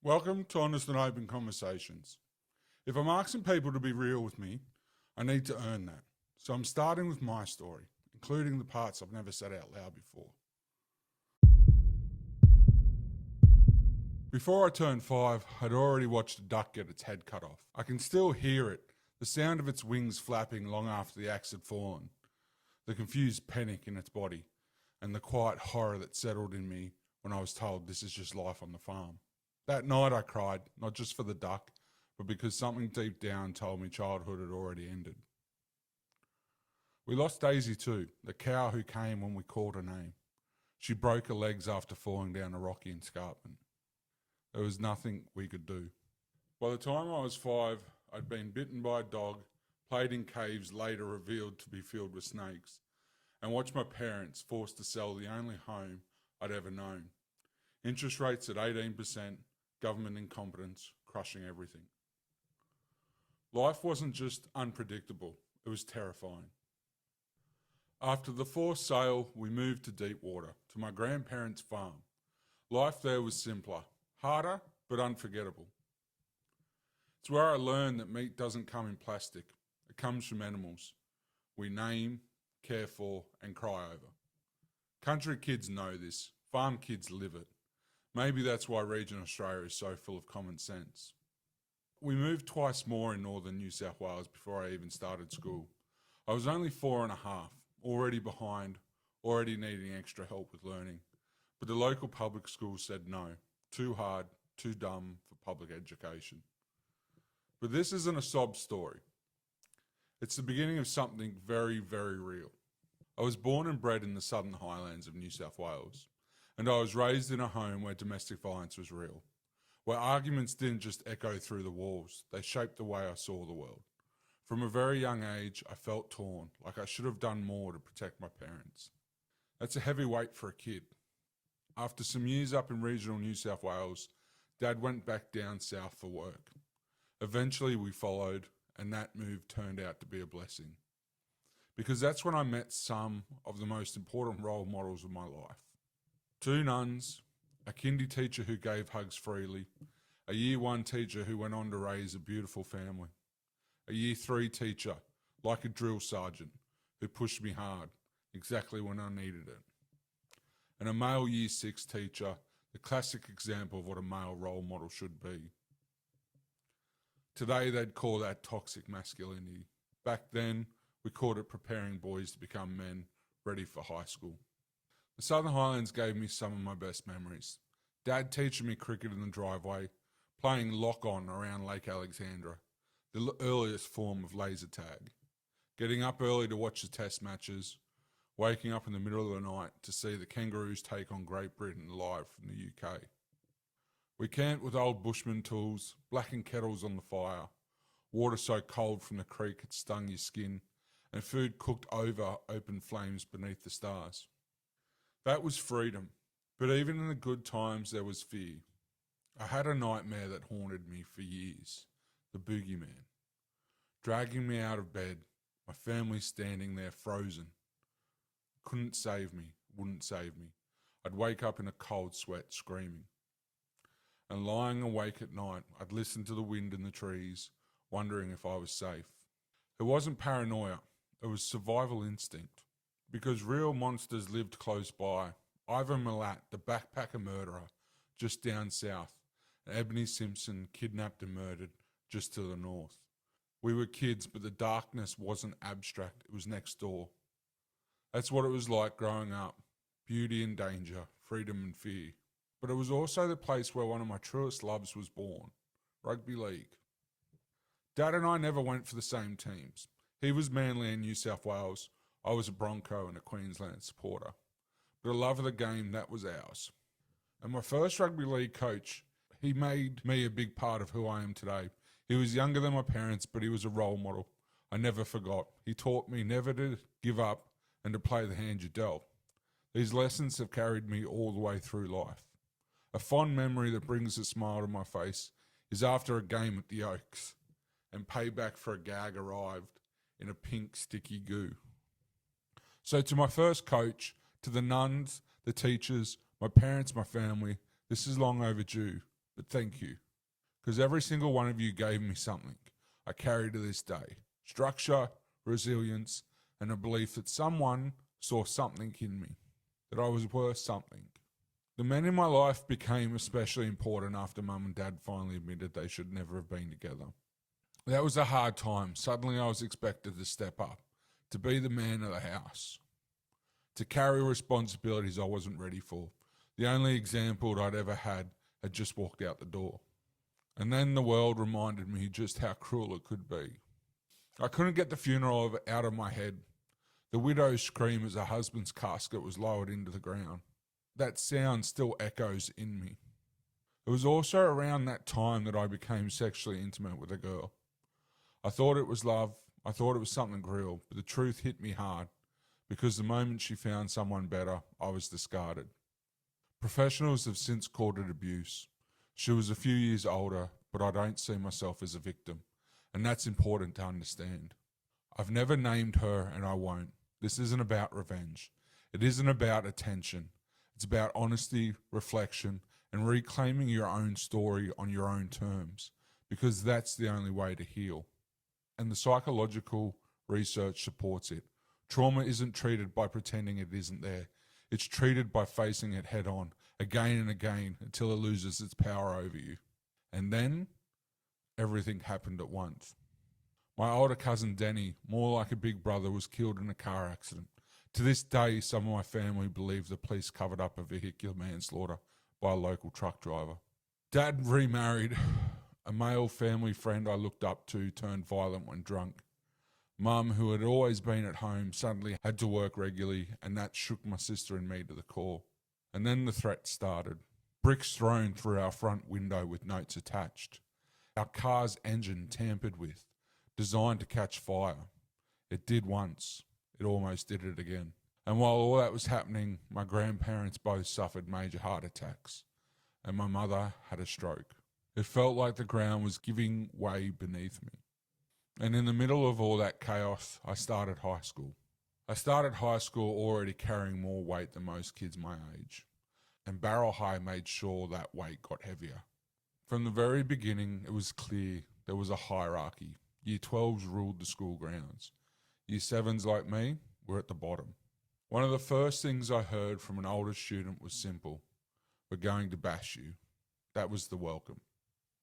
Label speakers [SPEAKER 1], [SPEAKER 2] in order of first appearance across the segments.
[SPEAKER 1] Welcome to Honest and Open Conversations. If I'm asking people to be real with me, I need to earn that. So I'm starting with my story, including the parts I've never said out loud before. Before I turned 5, I'd already watched a duck get its head cut off. I can still hear it, the sound of its wings flapping long after the axe had fallen, the confused panic in its body, and the quiet horror that settled in me when I was told this is just life on the farm. That night I cried, not just for the duck, but because something deep down told me childhood had already ended. We lost Daisy too, the cow who came when we called her name. She broke her legs after falling down a rocky escarpment. There was nothing we could do. By the time I was 5, I'd been bitten by a dog, played in caves later revealed to be filled with snakes, and watched my parents forced to sell the only home I'd ever known. Interest rates at 18%, government incompetence, crushing everything. Life wasn't just unpredictable, it was terrifying. After the forced sale, we moved to Deepwater, to my grandparents' farm. Life there was simpler, harder, but unforgettable. It's where I learned that meat doesn't come in plastic, it comes from animals. We name, care for, and cry over. Country kids know this, farm kids live it. Maybe that's why regional Australia is so full of common sense. We moved twice more in northern New South Wales before I even started school. I was only 4.5, already behind, already needing extra help with learning. But the local public schools said no, too hard, too dumb for public education. But this isn't a sob story. It's the beginning of something very, very real. I was born and bred in the Southern Highlands of New South Wales. And I was raised in a home where domestic violence was real, where arguments didn't just echo through the walls, they shaped the way I saw the world. From a very young age, I felt torn, like I should have done more to protect my parents. That's a heavy weight for a kid. After some years up in regional New South Wales, Dad went back down south for work. Eventually we followed, and that move turned out to be a blessing. Because that's when I met some of the most important role models of my life. 2 nuns, a kindy teacher who gave hugs freely, a year 1 teacher who went on to raise a beautiful family, a year 3 teacher, like a drill sergeant, who pushed me hard, exactly when I needed it, and a male year 6 teacher, the classic example of what a male role model should be. Today they'd call that toxic masculinity. Back then, we called it preparing boys to become men ready for high school. The Southern Highlands gave me some of my best memories. Dad teaching me cricket in the driveway, playing lock-on around Lake Alexandra, the earliest form of laser tag, getting up early to watch the test matches, waking up in the middle of the night to see the Kangaroos take on Great Britain live from the UK. We camped with old bushman tools, blackened kettles on the fire, water so cold from the creek it stung your skin, and food cooked over open flames beneath the stars. That was freedom, but even in the good times there was fear. I had a nightmare that haunted me for years, the boogeyman, dragging me out of bed, my family standing there frozen. Couldn't save me, wouldn't save me. I'd wake up in a cold sweat screaming. And lying awake at night, I'd listen to the wind in the trees, wondering if I was safe. It wasn't paranoia, it was survival instinct. Because real monsters lived close by. Ivan Milat, the backpacker murderer, just down south, and Ebony Simpson, kidnapped and murdered, just to the north. We were kids, but the darkness wasn't abstract, it was next door. That's what it was like growing up. Beauty and danger, freedom and fear. But it was also the place where one of my truest loves was born, rugby league. Dad and I never went for the same teams. He was Manly and New South Wales. I was a Bronco and a Queensland supporter. But a love of the game, that was ours. And my first rugby league coach, he made me a big part of who I am today. He was younger than my parents, but he was a role model. I never forgot. He taught me never to give up and to play the hand you dealt. These lessons have carried me all the way through life. A fond memory that brings a smile to my face is after a game at the Oaks, and payback for a gag arrived in a pink sticky goo. So to my first coach, to the nuns, the teachers, my parents, my family, this is long overdue. But thank you, because every single one of you gave me something I carry to this day. Structure, resilience, and a belief that someone saw something in me, that I was worth something. The men in my life became especially important after Mum and Dad finally admitted they should never have been together. That was a hard time. Suddenly I was expected to step up, to be the man of the house, to carry responsibilities I wasn't ready for. The only example I'd ever had just walked out the door. And then the world reminded me just how cruel it could be. I couldn't get the funeral out of my head. The widow's scream as her husband's casket was lowered into the ground. That sound still echoes in me. It was also around that time that I became sexually intimate with a girl. I thought it was love. I thought it was something real, but the truth hit me hard because the moment she found someone better, I was discarded. Professionals have since called it abuse. She was a few years older, but I don't see myself as a victim, and that's important to understand. I've never named her, and I won't. This isn't about revenge. It isn't about attention. It's about honesty, reflection, and reclaiming your own story on your own terms, because that's the only way to heal. And the psychological research supports it. Trauma isn't treated by pretending it isn't there. It's treated by facing it head on, again and again, until it loses its power over you. And then, everything happened at once. My older cousin Denny, more like a big brother, was killed in a car accident. To this day, some of my family believe the police covered up a vehicular manslaughter by a local truck driver. Dad remarried. A male family friend I looked up to turned violent when drunk. Mum, who had always been at home, suddenly had to work regularly, and that shook my sister and me to the core. And then the threat started. Bricks thrown through our front window with notes attached. Our car's engine tampered with, designed to catch fire. It did once. It almost did it again. And while all that was happening, my grandparents both suffered major heart attacks, and my mother had a stroke. It felt like the ground was giving way beneath me. And in the middle of all that chaos, I started high school. I started high school already carrying more weight than most kids my age, and Barrel High made sure that weight got heavier. From the very beginning, it was clear there was a hierarchy. Year 12s ruled the school grounds. Year 7s like me were at the bottom. One of the first things I heard from an older student was simple. We're going to bash you. That was the welcome.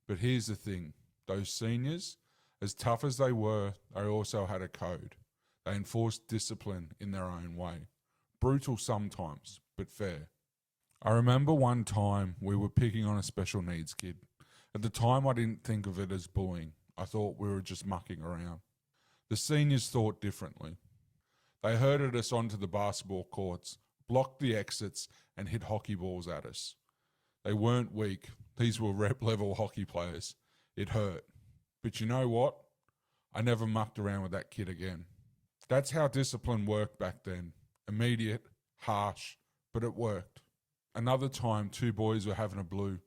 [SPEAKER 1] But here's the thing. Those seniors, as tough as they were, they also had a code. They enforced discipline in their own way. Brutal sometimes, but fair. I remember one time we were picking on a special needs kid. At the time I didn't think of it as bullying. I thought we were just mucking around. The seniors thought differently. They herded us onto the basketball courts, blocked the exits, and hit hockey balls at us. They weren't weak. These were rep-level hockey players. It hurt. But you know what? I never mucked around with that kid again. That's how discipline worked back then. Immediate, harsh, but it worked. Another time, two boys were having a blue.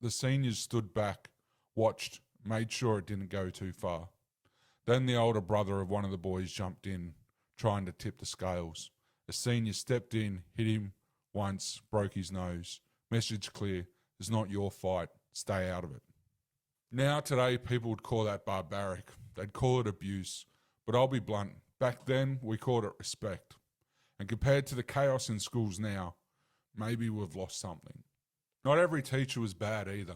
[SPEAKER 1] The seniors stood back, watched, made sure it didn't go too far. Then the older brother of one of the boys jumped in, trying to tip the scales. A senior stepped in, hit him once, broke his nose. Message clear. It's not your fight. Stay out of it. Now, today, people would call that barbaric. They'd call it abuse. But I'll be blunt. Back then, we called it respect. And compared to the chaos in schools now, maybe we've lost something. Not every teacher was bad either.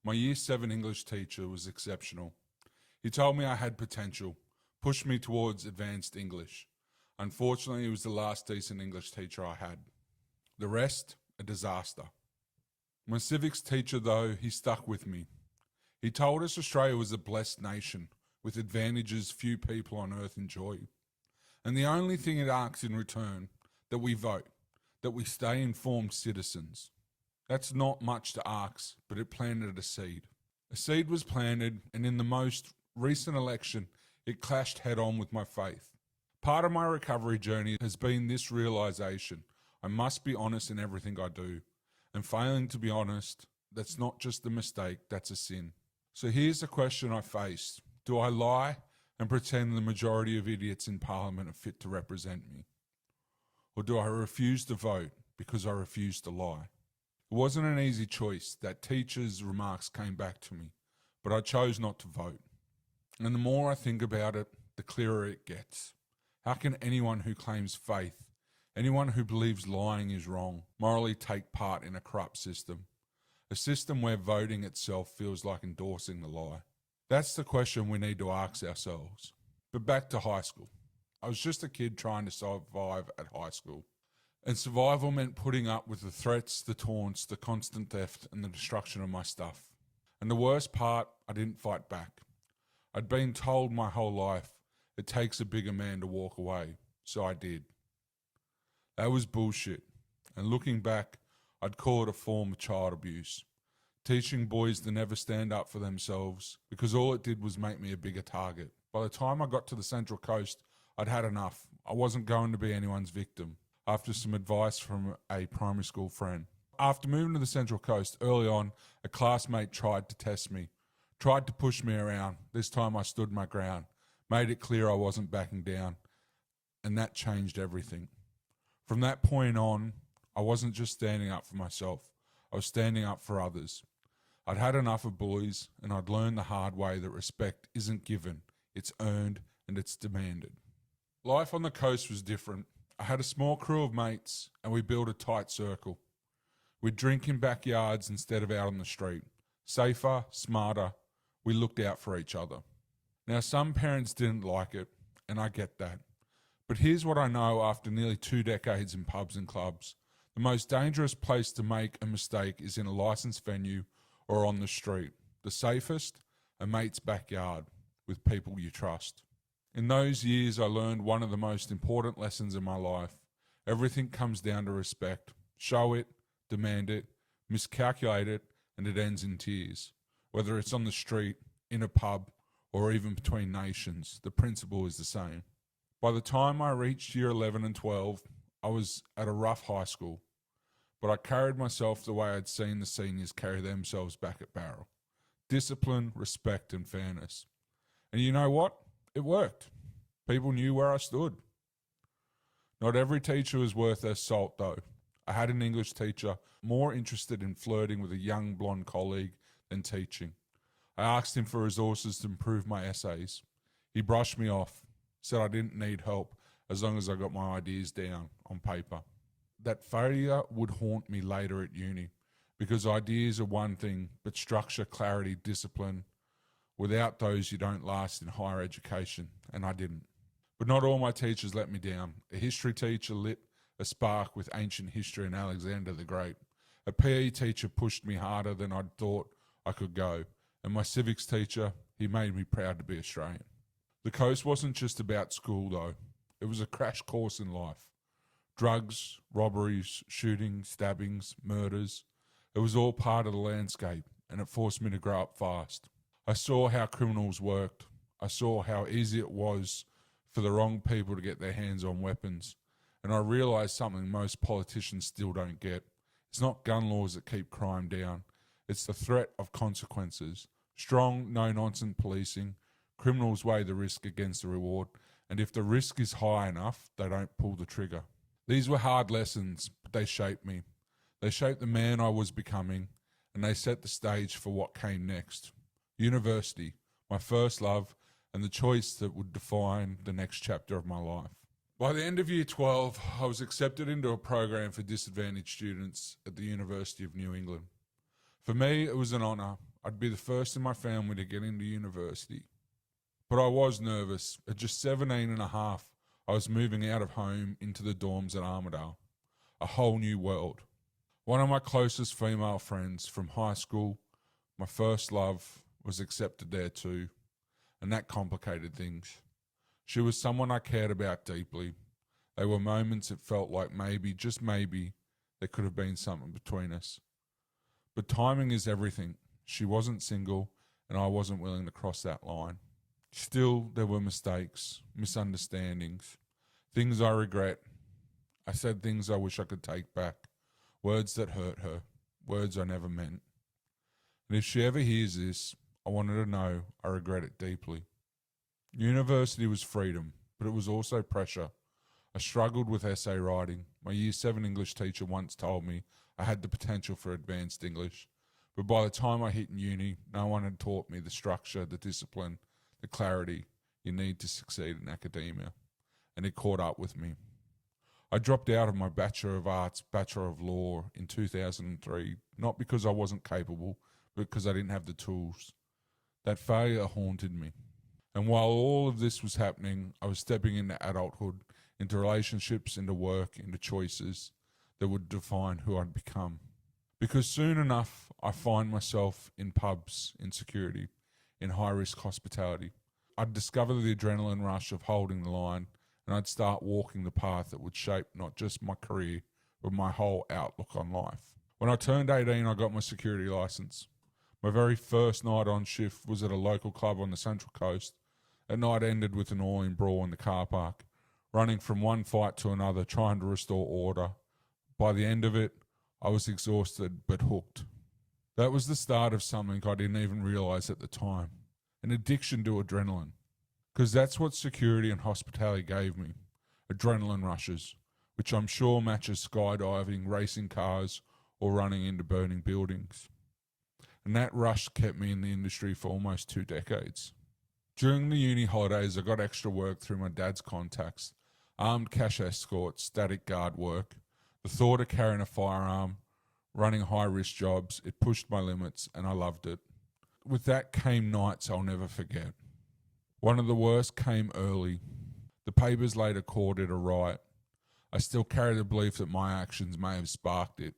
[SPEAKER 1] My Year 7 English teacher was exceptional. He told me I had potential, pushed me towards advanced English. Unfortunately, he was the last decent English teacher I had. The rest, a disaster. My civics teacher, though, he stuck with me. He told us Australia was a blessed nation with advantages few people on earth enjoy. And the only thing it asks in return, that we vote, that we stay informed citizens. That's not much to ask, but it planted a seed. A seed was planted, and in the most recent election, it clashed head-on with my faith. Part of my recovery journey has been this realisation. I must be honest in everything I do. And failing to be honest, that's not just a mistake, that's a sin. So here's the question I faced. Do I lie and pretend the majority of idiots in Parliament are fit to represent me? Or do I refuse to vote because I refuse to lie? It wasn't an easy choice. That teacher's remarks came back to me, but I chose not to vote. And the more I think about it, the clearer it gets. How can anyone who claims faith, anyone who believes lying is wrong, morally take part in a corrupt system? A system where voting itself feels like endorsing the lie. That's the question we need to ask ourselves. But back to high school. I was just a kid trying to survive at high school. And survival meant putting up with the threats, the taunts, the constant theft, and the destruction of my stuff. And the worst part, I didn't fight back. I'd been told my whole life, it takes a bigger man to walk away, so I did. That was bullshit. And looking back, I'd call it a form of child abuse. Teaching boys to never stand up for themselves because all it did was make me a bigger target. By the time I got to the Central Coast, I'd had enough. I wasn't going to be anyone's victim, after some advice from a primary school friend. After moving to the Central Coast, early on, a classmate tried to test me, tried to push me around. This time I stood my ground, made it clear I wasn't backing down, and that changed everything. From that point on, I wasn't just standing up for myself, I was standing up for others. I'd had enough of bullies, and I'd learned the hard way that respect isn't given, it's earned and it's demanded. Life on the coast was different. I had a small crew of mates, and we built a tight circle. We'd drink in backyards instead of out on the street. Safer, smarter, we looked out for each other. Now, some parents didn't like it, and I get that. But here's what I know after nearly 2 decades in pubs and clubs. The most dangerous place to make a mistake is in a licensed venue or on the street. The safest, a mate's backyard with people you trust. In those years, I learned one of the most important lessons in my life. Everything comes down to respect. Show it, demand it, miscalculate it, and it ends in tears. Whether it's on the street, in a pub, or even between nations, the principle is the same. By the time I reached year 11 and 12, I was at a rough high school, but I carried myself the way I'd seen the seniors carry themselves back at Barrel. Discipline, respect, and fairness. And you know what? It worked. People knew where I stood. Not every teacher was worth their salt, though. I had an English teacher more interested in flirting with a young blonde colleague than teaching. I asked him for resources to improve my essays. He brushed me off, said I didn't need help as long as I got my ideas down on paper. That failure would haunt me later at uni, because ideas are one thing, but structure, clarity, discipline, without those you don't last in higher education, and I didn't. But not all my teachers let me down. A history teacher lit a spark with ancient history and Alexander the Great. A PE teacher pushed me harder than I'd thought I could go. And my civics teacher, he made me proud to be Australian. The coast wasn't just about school though. It was a crash course in life. Drugs, robberies, shootings, stabbings, murders. It was all part of the landscape, and it forced me to grow up fast. I saw how criminals worked. I saw how easy it was for the wrong people to get their hands on weapons. And I realised something most politicians still don't get. It's not gun laws that keep crime down. It's the threat of consequences. Strong, no-nonsense policing. Criminals weigh the risk against the reward. And if the risk is high enough, they don't pull the trigger. These were hard lessons, but they shaped me. They shaped the man I was becoming, and they set the stage for what came next. University, my first love, and the choice that would define the next chapter of my life. By the end of year 12, I was accepted into a program for disadvantaged students at the University of New England. For me, it was an honour. I'd be the first in my family to get into university. But I was nervous. At just 17 and a half, I was moving out of home into the dorms at Armidale. A whole new world. One of my closest female friends from high school, my first love, was accepted there too, and that complicated things. She was someone I cared about deeply. There were moments it felt like maybe, just maybe, there could have been something between us. But timing is everything. She wasn't single, and I wasn't willing to cross that line. Still, there were mistakes, misunderstandings, things I regret. I said things I wish I could take back, words that hurt her, words I never meant. And if she ever hears this, I want her to know I regret it deeply. University was freedom, but it was also pressure. I struggled with essay writing. My Year 7 English teacher once told me I had the potential for advanced English, but by the time I hit uni, no one had taught me the structure, the discipline, the clarity you need to succeed in academia, and it caught up with me. I dropped out of my Bachelor of Arts, Bachelor of Law in 2003, not because I wasn't capable, but because I didn't have the tools. That failure haunted me. And while all of this was happening, I was stepping into adulthood, into relationships, into work, into choices that would define who I'd become. Because soon enough, I find myself in pubs, in security, in high-risk hospitality. I'd discover the adrenaline rush of holding the line, and I'd start walking the path that would shape not just my career, but my whole outlook on life. When I turned 18, I got my security license. My very first night on shift was at a local club on the Central Coast. That night ended with an all-in brawl in the car park, running from one fight to another, trying to restore order. By the end of it, I was exhausted but hooked. That was the start of something I didn't even realise at the time, an addiction to adrenaline. Because that's what security and hospitality gave me, adrenaline rushes, which I'm sure matches skydiving, racing cars, or running into burning buildings. And that rush kept me in the industry for almost 2 decades. During the uni holidays, I got extra work through my dad's contacts, armed cash escorts, static guard work. The thought of carrying a firearm, running high-risk jobs, it pushed my limits, and I loved it. With that came nights I'll never forget. One of the worst came early. The papers later called it a riot. I still carry the belief that my actions may have sparked it.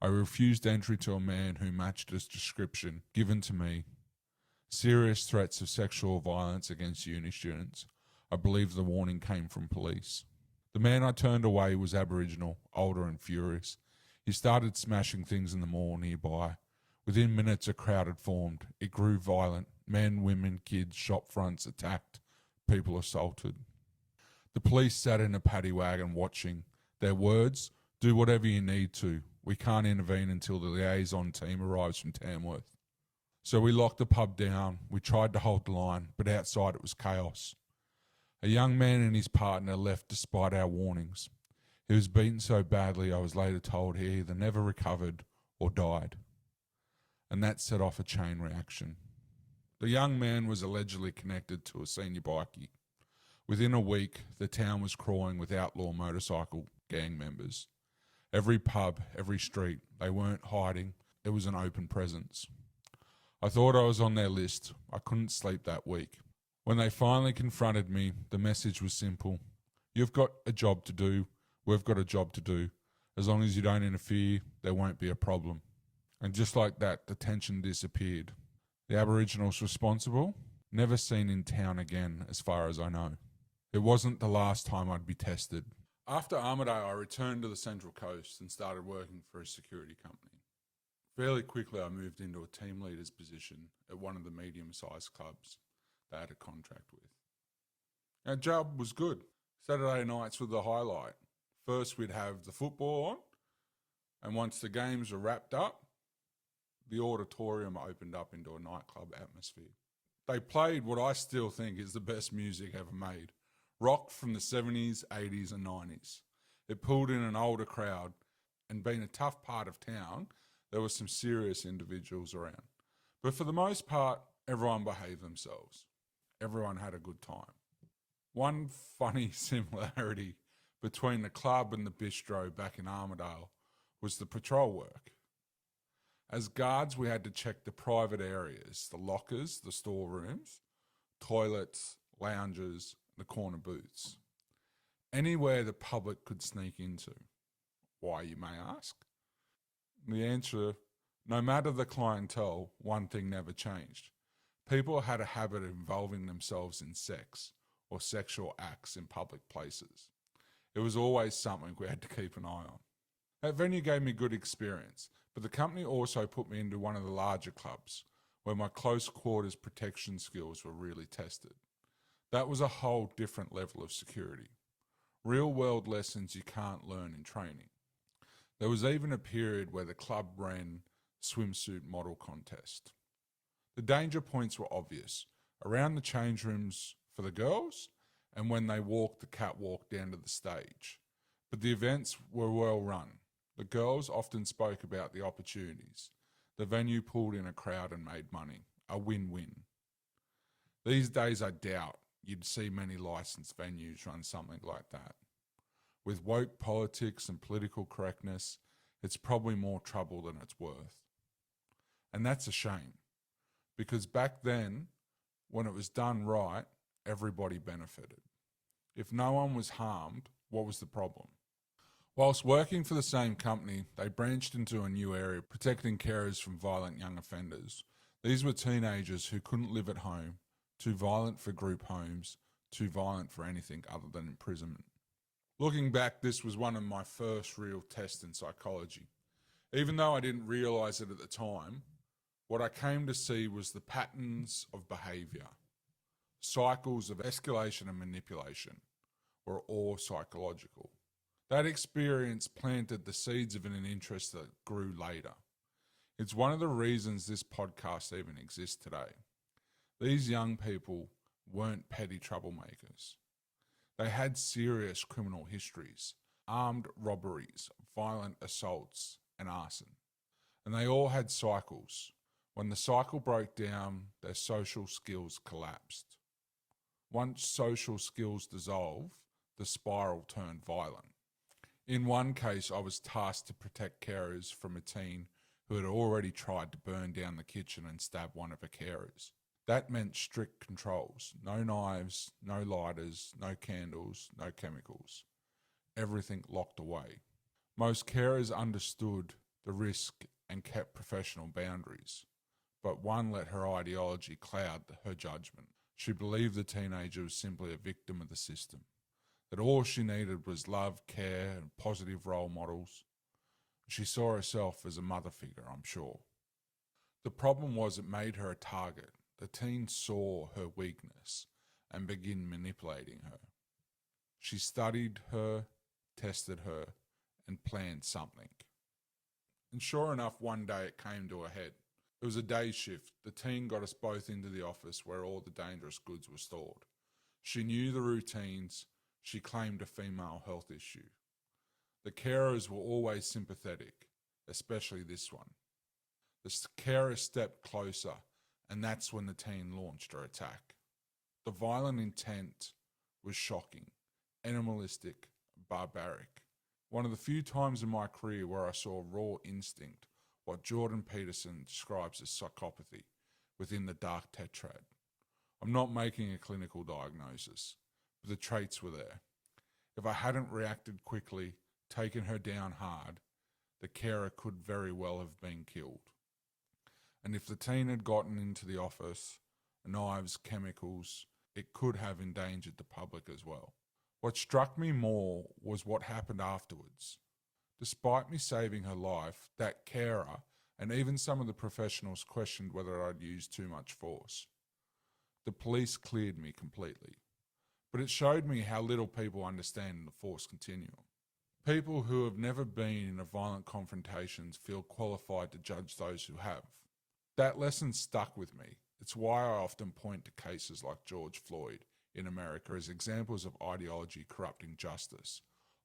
[SPEAKER 1] I refused entry to a man who matched his description given to me. Serious threats of sexual violence against uni students. I believe the warning came from police. The man I turned away was Aboriginal, older and furious. He started smashing things in the mall nearby. Within minutes a crowd had formed. It grew violent. Men, women, kids, shop fronts attacked. People assaulted. The police sat in a paddy wagon watching. Their words, do whatever you need to. We can't intervene until the liaison team arrives from Tamworth. So we locked the pub down. We tried to hold the line, but outside it was chaos. A young man and his partner left despite our warnings. He was beaten so badly I was later told he either never recovered or died. And that set off a chain reaction. The young man was allegedly connected to a senior bikie. Within a week, the town was crawling with outlaw motorcycle gang members. Every pub, every street, they weren't hiding. It was an open presence. I thought I was on their list. I couldn't sleep that week. When they finally confronted me, the message was simple. You've got a job to do. We've got a job to do. As long as you don't interfere, there won't be a problem. And just like that, the tension disappeared. The Aboriginals responsible, never seen in town again as far as I know. It wasn't the last time I'd be tested. After Armidale, I returned to the Central Coast and started working for a security company. Fairly quickly, I moved into a team leader's position at one of the medium-sized clubs they had a contract with. Our job was good. Saturday nights were the highlight. First, we'd have the football on, and once the games were wrapped up, the auditorium opened up into a nightclub atmosphere. They played what I still think is the best music ever made. Rock from the 70s, 80s and 90s. It pulled in an older crowd, and being a tough part of town, there were some serious individuals around. But for the most part, everyone behaved themselves. Everyone had a good time. One funny similarity between the club and the bistro back in Armidale was the patrol work. As guards, we had to check the private areas, the lockers, the storerooms, toilets, lounges, the corner booths. Anywhere the public could sneak into. Why, you may ask? The answer, no matter the clientele, one thing never changed. People had a habit of involving themselves in sex or sexual acts in public places. It was always something we had to keep an eye on. That venue gave me good experience, but the company also put me into one of the larger clubs where my close quarters protection skills were really tested. That was a whole different level of security. Real world lessons you can't learn in training. There was even a period where the club ran swimsuit model contest. The danger points were obvious. Around the change rooms for the girls and when they walked the catwalk down to the stage. But the events were well run. The girls often spoke about the opportunities. The venue pulled in a crowd and made money. A win-win. These days I doubt you'd see many licensed venues run something like that. With woke politics and political correctness, it's probably more trouble than it's worth. And that's a shame, because back then, when it was done right, everybody benefited. If no one was harmed, what was the problem? Whilst working for the same company, they branched into a new area, protecting carers from violent young offenders. These were teenagers who couldn't live at home, too violent for group homes, too violent for anything other than imprisonment. Looking back, this was one of my first real tests in psychology. Even though I didn't realise it at the time, what I came to see was the patterns of behaviour. Cycles of escalation and manipulation were all psychological. That experience planted the seeds of an interest that grew later. It's one of the reasons this podcast even exists today. These young people weren't petty troublemakers. They had serious criminal histories, armed robberies, violent assaults, and arson. And they all had cycles. When the cycle broke down, their social skills collapsed. Once social skills dissolve, the spiral turned violent. In one case, I was tasked to protect carers from a teen who had already tried to burn down the kitchen and stab one of her carers. That meant strict controls. No knives, no lighters, no candles, no chemicals. Everything locked away. Most carers understood the risk and kept professional boundaries, but one let her ideology cloud her judgment. She believed the teenager was simply a victim of the system, that all she needed was love, care, and positive role models. She saw herself as a mother figure, I'm sure. The problem was it made her a target. The teen saw her weakness and began manipulating her. She studied her, tested her, and planned something. And sure enough, one day it came to a head. It was a day shift. The teen got us both into the office where all the dangerous goods were stored. She knew the routines. She claimed a female health issue. The carers were always sympathetic, especially this one. The carer stepped closer, and that's when the teen launched her attack. The violent intent was shocking, animalistic, barbaric. One of the few times in my career where I saw raw instinct, what Jordan Peterson describes as psychopathy, within the dark tetrad. I'm not making a clinical diagnosis, but the traits were there. If I hadn't reacted quickly, taken her down hard, the carer could very well have been killed. And if the teen had gotten into the office, knives, chemicals, it could have endangered the public as well. What struck me more was what happened afterwards. Despite me saving her life, that carer and even some of the professionals questioned whether I'd used too much force. The police cleared me completely. But it showed me how little people understand the force continuum. People who have never been in a violent confrontations feel qualified to judge those who have. That lesson stuck with me. It's why I often point to cases like George Floyd in America as examples of ideology corrupting justice.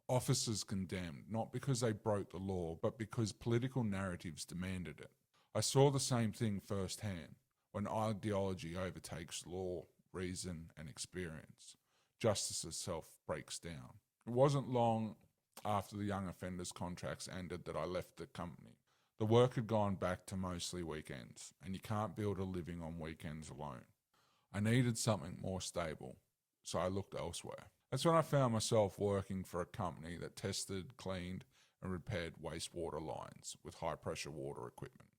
[SPEAKER 1] Officers condemned, not because they broke the law, but because political narratives demanded it. I saw the same thing firsthand. When ideology overtakes law, reason, and experience, justice itself breaks down. It wasn't long after the young offenders contracts ended that I left the company. The work had gone back to mostly weekends, and you can't build a living on weekends alone. I needed something more stable, so I looked elsewhere. That's when I found myself working for a company that tested, cleaned, and repaired wastewater lines with high-pressure water equipment,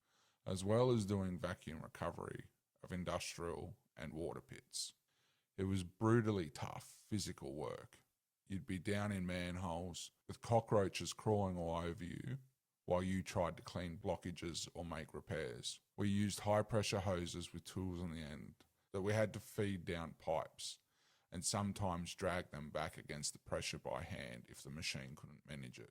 [SPEAKER 1] as well as doing vacuum recovery of industrial and water pits. It was brutally tough, physical work. You'd be down in manholes with cockroaches crawling all over you while you tried to clean blockages or make repairs. We used high-pressure hoses with tools on the end that we had to feed down pipes and sometimes drag them back against the pressure by hand if the machine couldn't manage it.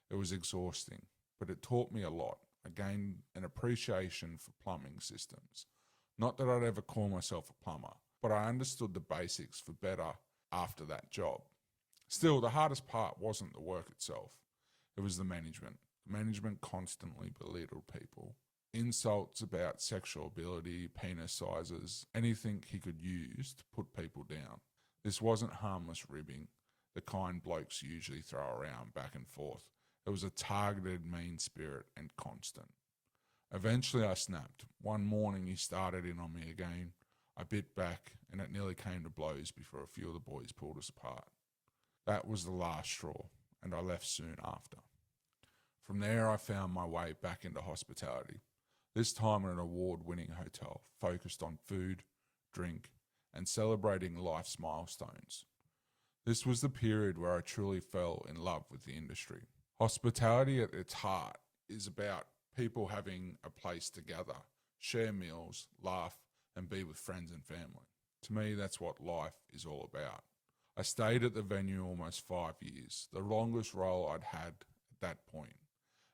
[SPEAKER 1] It was exhausting, but it taught me a lot. I gained an appreciation for plumbing systems. Not that I'd ever call myself a plumber, but I understood the basics for better after that job. Still, the hardest part wasn't the work itself. It was the management. Management constantly belittled people. Insults about sexual ability, penis sizes, anything he could use to put people down. This wasn't harmless ribbing, the kind blokes usually throw around back and forth. It was a targeted mean spirit and constant. Eventually I snapped. One morning he started in on me again. I bit back and it nearly came to blows before a few of the boys pulled us apart. That was the last straw, and I left soon after. From there I found my way back into hospitality, this time in an award-winning hotel focused on food, drink, and celebrating life's milestones. This was the period where I truly fell in love with the industry. Hospitality at its heart is about people having a place to gather, share meals, laugh, and be with friends and family. To me, that's what life is all about. I stayed at the venue almost 5 years, the longest role I'd had at that point,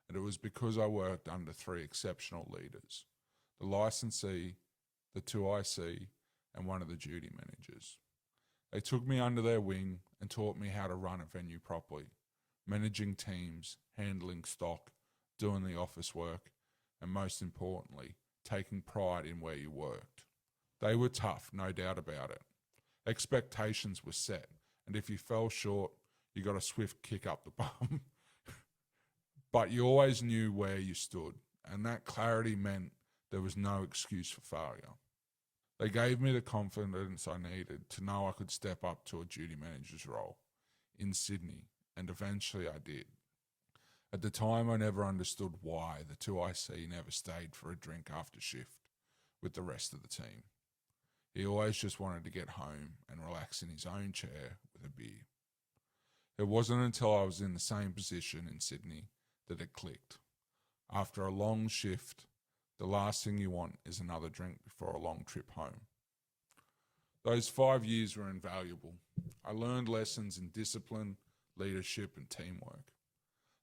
[SPEAKER 1] and it was because I worked under 3 exceptional leaders: the licensee, the 2IC, and one of the duty managers. They took me under their wing and taught me how to run a venue properly, managing teams, handling stock, doing the office work, and most importantly, taking pride in where you worked. They were tough, no doubt about it. Expectations were set, and if you fell short, you got a swift kick up the bum. But you always knew where you stood, and that clarity meant there was no excuse for failure. They gave me the confidence I needed to know I could step up to a duty manager's role in Sydney, and eventually I did. At the time, I never understood why the 2IC never stayed for a drink after shift with the rest of the team. He always just wanted to get home and relax in his own chair with a beer. It wasn't until I was in the same position in Sydney that it clicked. After a long shift, the last thing you want is another drink before a long trip home. Those 5 years were invaluable. I learned lessons in discipline, leadership, and teamwork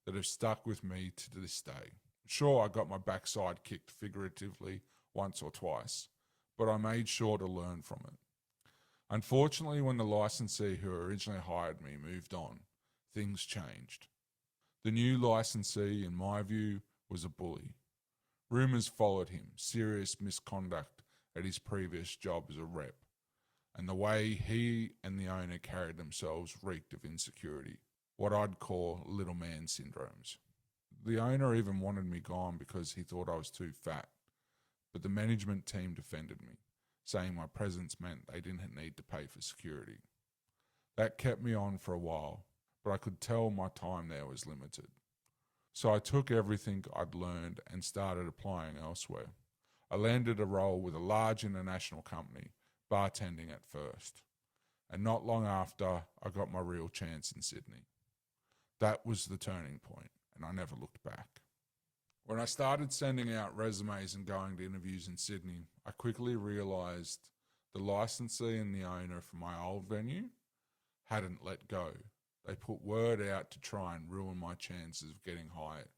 [SPEAKER 1] that have stuck with me to this day. Sure, I got my backside kicked figuratively once or twice, but I made sure to learn from it. Unfortunately, when the licensee who originally hired me moved on, things changed. The new licensee, in my view, was a bully. Rumours followed him, serious misconduct at his previous job as a rep, and the way he and the owner carried themselves reeked of insecurity, what I'd call little man syndromes. The owner even wanted me gone because he thought I was too fat, but the management team defended me, saying my presence meant they didn't need to pay for security. That kept me on for a while, but I could tell my time there was limited. So I took everything I'd learned and started applying elsewhere. I landed a role with a large international company, bartending at first. And not long after, I got my real chance in Sydney. That was the turning point, and I never looked back. When I started sending out resumes and going to interviews in Sydney, I quickly realised the licensee and the owner for my old venue hadn't let go. They put word out to try and ruin my chances of getting hired.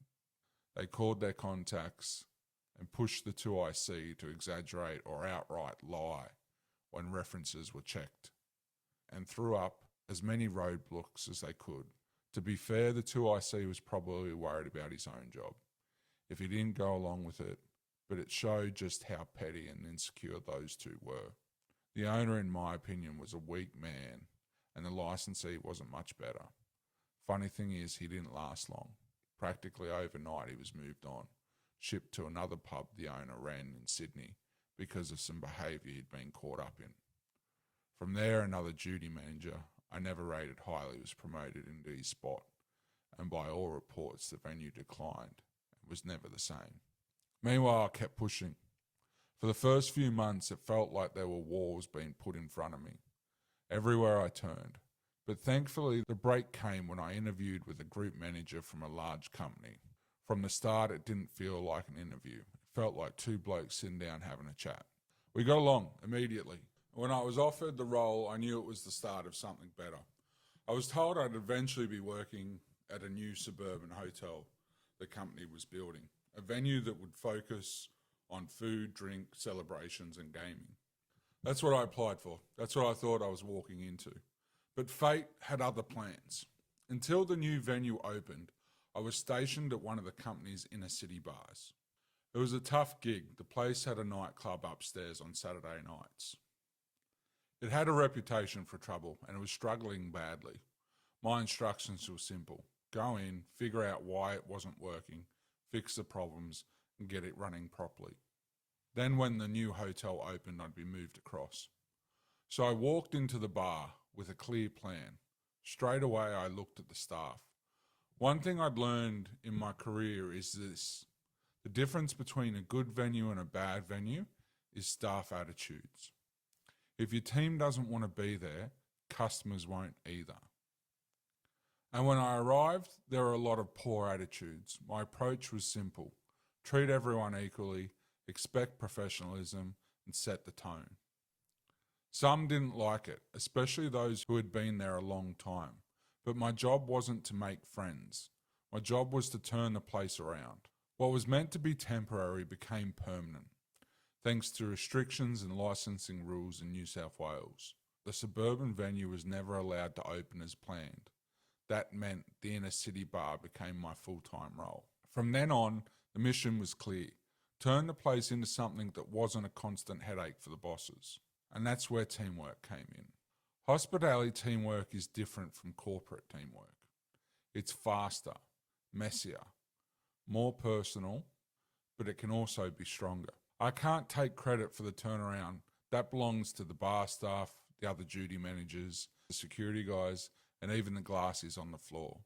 [SPEAKER 1] They called their contacts and pushed the 2IC to exaggerate or outright lie when references were checked, and threw up as many roadblocks as they could. To be fair, the 2IC was probably worried about his own job if he didn't go along with it, but it showed just how petty and insecure those two were. The owner, in my opinion, was a weak man, and the licensee wasn't much better. Funny thing is, he didn't last long. Practically overnight, he was moved on, shipped to another pub the owner ran in Sydney because of some behaviour he'd been caught up in. From there, another duty manager I never rated highly was promoted into his spot, and by all reports, the venue declined and was never the same. Meanwhile, I kept pushing. For the first few months, it felt like there were walls being put in front of me, everywhere I turned. But thankfully, the break came when I interviewed with a group manager from a large company. From the start, it didn't feel like an interview. It felt like two blokes sitting down having a chat. We got along immediately. When I was offered the role, I knew it was the start of something better. I was told I'd eventually be working at a new suburban hotel the company was building, a venue that would focus on food, drink, celebrations and gaming. That's what I applied for. That's what I thought I was walking into. But fate had other plans. Until the new venue opened, I was stationed at one of the company's inner city bars. It was a tough gig. The place had a nightclub upstairs on Saturday nights. It had a reputation for trouble and it was struggling badly. My instructions were simple. Go in, figure out why it wasn't working, fix the problems, and get it running properly. Then when the new hotel opened, I'd be moved across. So I walked into the bar with a clear plan. Straight away, I looked at the staff. One thing I'd learned in my career is this. The difference between a good venue and a bad venue is staff attitudes. If your team doesn't want to be there, customers won't either. And when I arrived, there were a lot of poor attitudes. My approach was simple. Treat everyone equally, expect professionalism, and set the tone. Some didn't like it, especially those who had been there a long time. But my job wasn't to make friends. My job was to turn the place around. What was meant to be temporary became permanent, thanks to restrictions and licensing rules in New South Wales. The suburban venue was never allowed to open as planned. That meant the inner city bar became my full-time role. From then on, the mission was clear. Turn the place into something that wasn't a constant headache for the bosses. And that's where teamwork came in. Hospitality teamwork is different from corporate teamwork. It's faster, messier, more personal, but it can also be stronger. I can't take credit for the turnaround. That belongs to the bar staff, the other duty managers, the security guys, and even the glassies on the floor.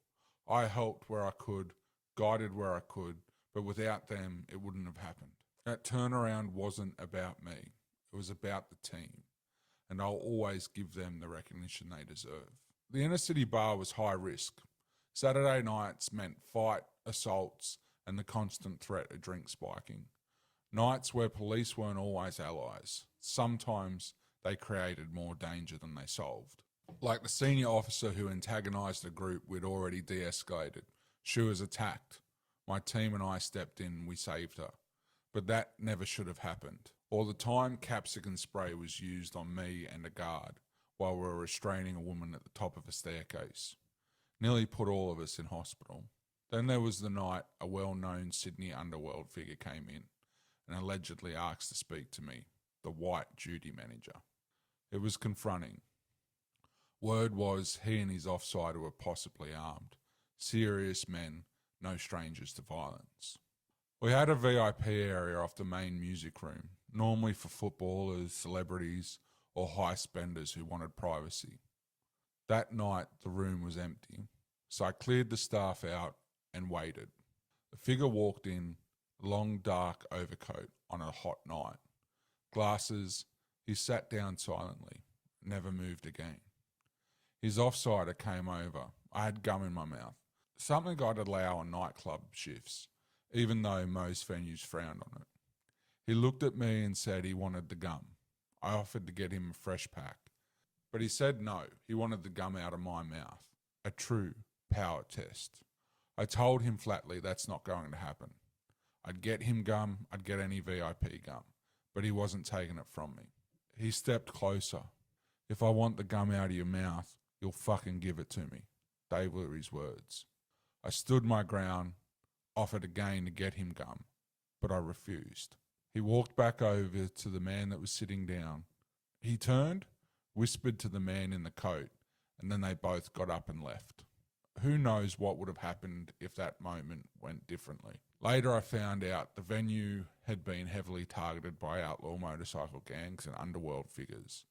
[SPEAKER 1] I helped where I could, guided where I could, but without them, it wouldn't have happened. That turnaround wasn't about me. It was about the team, and I'll always give them the recognition they deserve. The inner city bar was high risk. Saturday nights meant fight, assaults, and the constant threat of drink spiking. Nights where police weren't always allies. Sometimes they created more danger than they solved. Like the senior officer who antagonised a group we'd already de-escalated. She was attacked. My team and I stepped in and we saved her. But that never should have happened. Or the time capsicum spray was used on me and a guard while we were restraining a woman at the top of a staircase. Nearly put all of us in hospital. Then there was the night a well-known Sydney underworld figure came in and allegedly asked to speak to me, the white duty manager. It was confronting. Word was he and his offsider were possibly armed. Serious men, no strangers to violence. We had a VIP area off the main music room, normally for footballers, celebrities, or high spenders who wanted privacy. That night, the room was empty, so I cleared the staff out and waited. The figure walked in, a long dark overcoat on a hot night. Glasses, he sat down silently, never moved again. His offsider came over. I had gum in my mouth, something I'd allow on nightclub shifts, even though most venues frowned on it. He looked at me and said he wanted the gum. I offered to get him a fresh pack, but he said no, he wanted the gum out of my mouth. A true power test. I told him flatly that's not going to happen. I'd get him gum, I'd get any VIP gum, but he wasn't taking it from me. He stepped closer. If I want the gum out of your mouth, you'll fucking give it to me. They were his words. I stood my ground, offered again to get him gum, but I refused. He walked back over to the man that was sitting down. He turned, whispered to the man in the coat, and then they both got up and left. Who knows what would have happened if that moment went differently. Later I found out the venue had been heavily targeted by outlaw motorcycle gangs and underworld figures.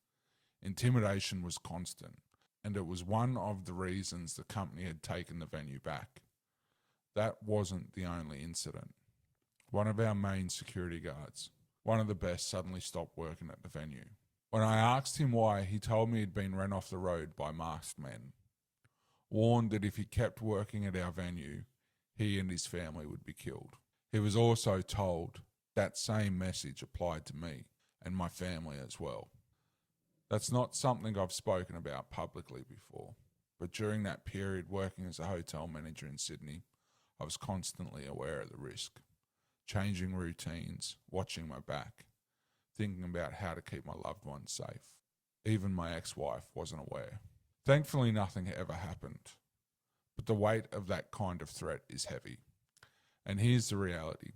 [SPEAKER 1] Intimidation was constant, and it was one of the reasons the company had taken the venue back. That wasn't the only incident. One of our main security guards, one of the best, suddenly stopped working at the venue. When I asked him why, he told me he'd been run off the road by masked men. Warned that if he kept working at our venue, he and his family would be killed. He was also told that same message applied to me and my family as well. That's not something I've spoken about publicly before, but during that period working as a hotel manager in Sydney, I was constantly aware of the risk, changing routines, watching my back, thinking about how to keep my loved ones safe. Even my ex-wife wasn't aware. Thankfully, nothing ever happened, but the weight of that kind of threat is heavy. And here's the reality.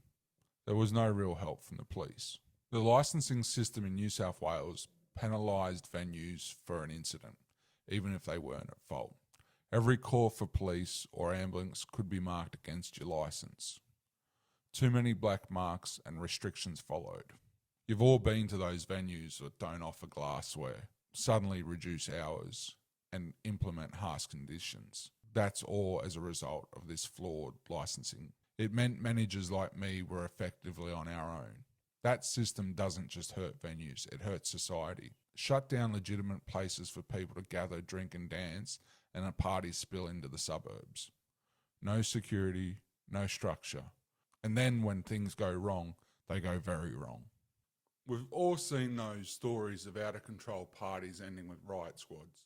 [SPEAKER 1] There was no real help from the police. The licensing system in New South Wales penalised venues for an incident, even if they weren't at fault. Every call for police or ambulance could be marked against your licence. Too many black marks and restrictions followed. You've all been to those venues that don't offer glassware, suddenly reduce hours, and implement harsh conditions. That's all as a result of this flawed licensing. It meant managers like me were effectively on our own. That system doesn't just hurt venues, it hurts society. Shut down legitimate places for people to gather, drink and dance, and a party spill into the suburbs. No security, no structure. And then when things go wrong, they go very wrong. We've all seen those stories of out-of-control parties ending with riot squads.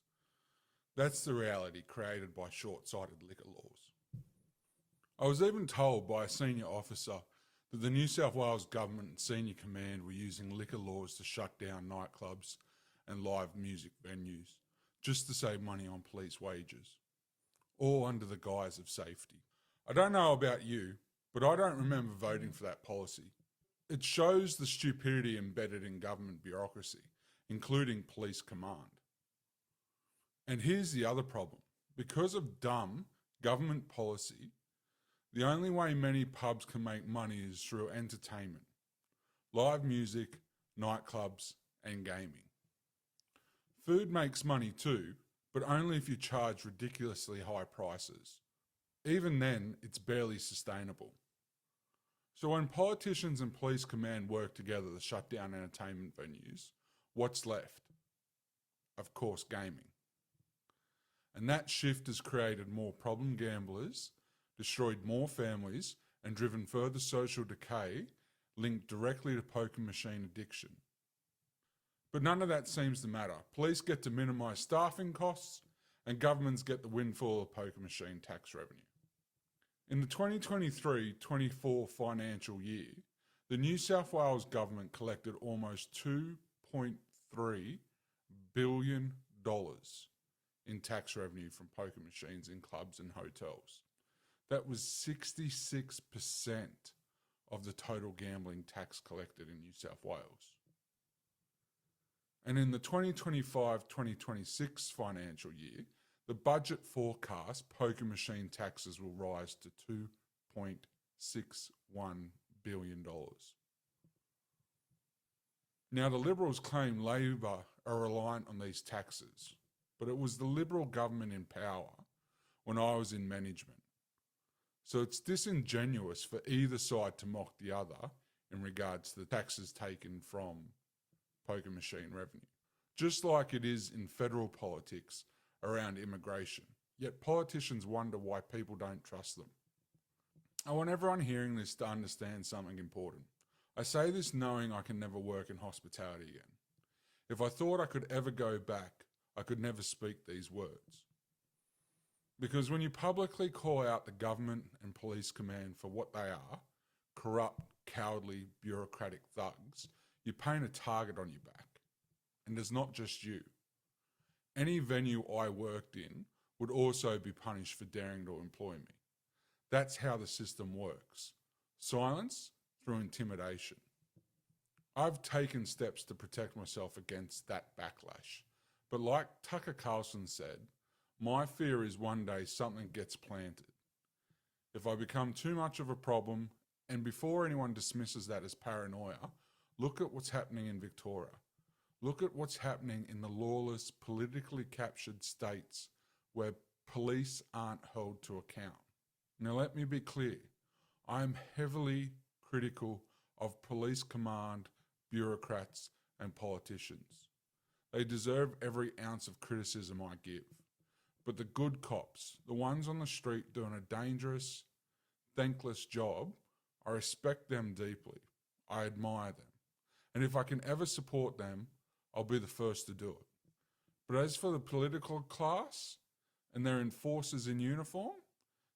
[SPEAKER 1] That's the reality created by short-sighted liquor laws. I was even told by a senior officer that the New South Wales government and senior command were using liquor laws to shut down nightclubs and live music venues, just to save money on police wages, all under the guise of safety. I don't know about you, but I don't remember voting for that policy. It shows the stupidity embedded in government bureaucracy, including police command. And here's the other problem. Because of dumb government policy, the only way many pubs can make money is through entertainment, live music, nightclubs, and gaming. Food makes money too, but only if you charge ridiculously high prices. Even then, it's barely sustainable. So when politicians and police command work together to shut down entertainment venues, what's left? Of course, gaming. And that shift has created more problem gamblers, destroyed more families, and driven further social decay linked directly to poker machine addiction. But none of that seems to matter. Police get to minimise staffing costs, and governments get the windfall of poker machine tax revenue. In the 2023-24 financial year, the New South Wales government collected almost $2.3 billion in tax revenue from poker machines in clubs and hotels. That was 66% of the total gambling tax collected in New South Wales. And in the 2025-2026 financial year, the budget forecast poker machine taxes will rise to $2.61 billion. Now, the Liberals claim Labor are reliant on these taxes, but it was the Liberal government in power when I was in management. So it's disingenuous for either side to mock the other in regards to the taxes taken from poker machine revenue, just like it is in federal politics around immigration. Yet politicians wonder why people don't trust them. I want everyone hearing this to understand something important. I say this knowing I can never work in hospitality again. If I thought I could ever go back, I could never speak these words. Because when you publicly call out the government and police command for what they are, corrupt, cowardly, bureaucratic thugs, you paint a target on your back. And it's not just you. Any venue I worked in would also be punished for daring to employ me. That's how the system works. Silence through intimidation. I've taken steps to protect myself against that backlash. But like Tucker Carlson said, my fear is one day something gets planted. If I become too much of a problem, and before anyone dismisses that as paranoia, look at what's happening in Victoria. Look at what's happening in the lawless, politically captured states where police aren't held to account. Now let me be clear. I am heavily critical of police command, bureaucrats and politicians. They deserve every ounce of criticism I give. But the good cops, the ones on the street doing a dangerous, thankless job, I respect them deeply. I admire them. And if I can ever support them, I'll be the first to do it. But as for the political class and their enforcers in uniform,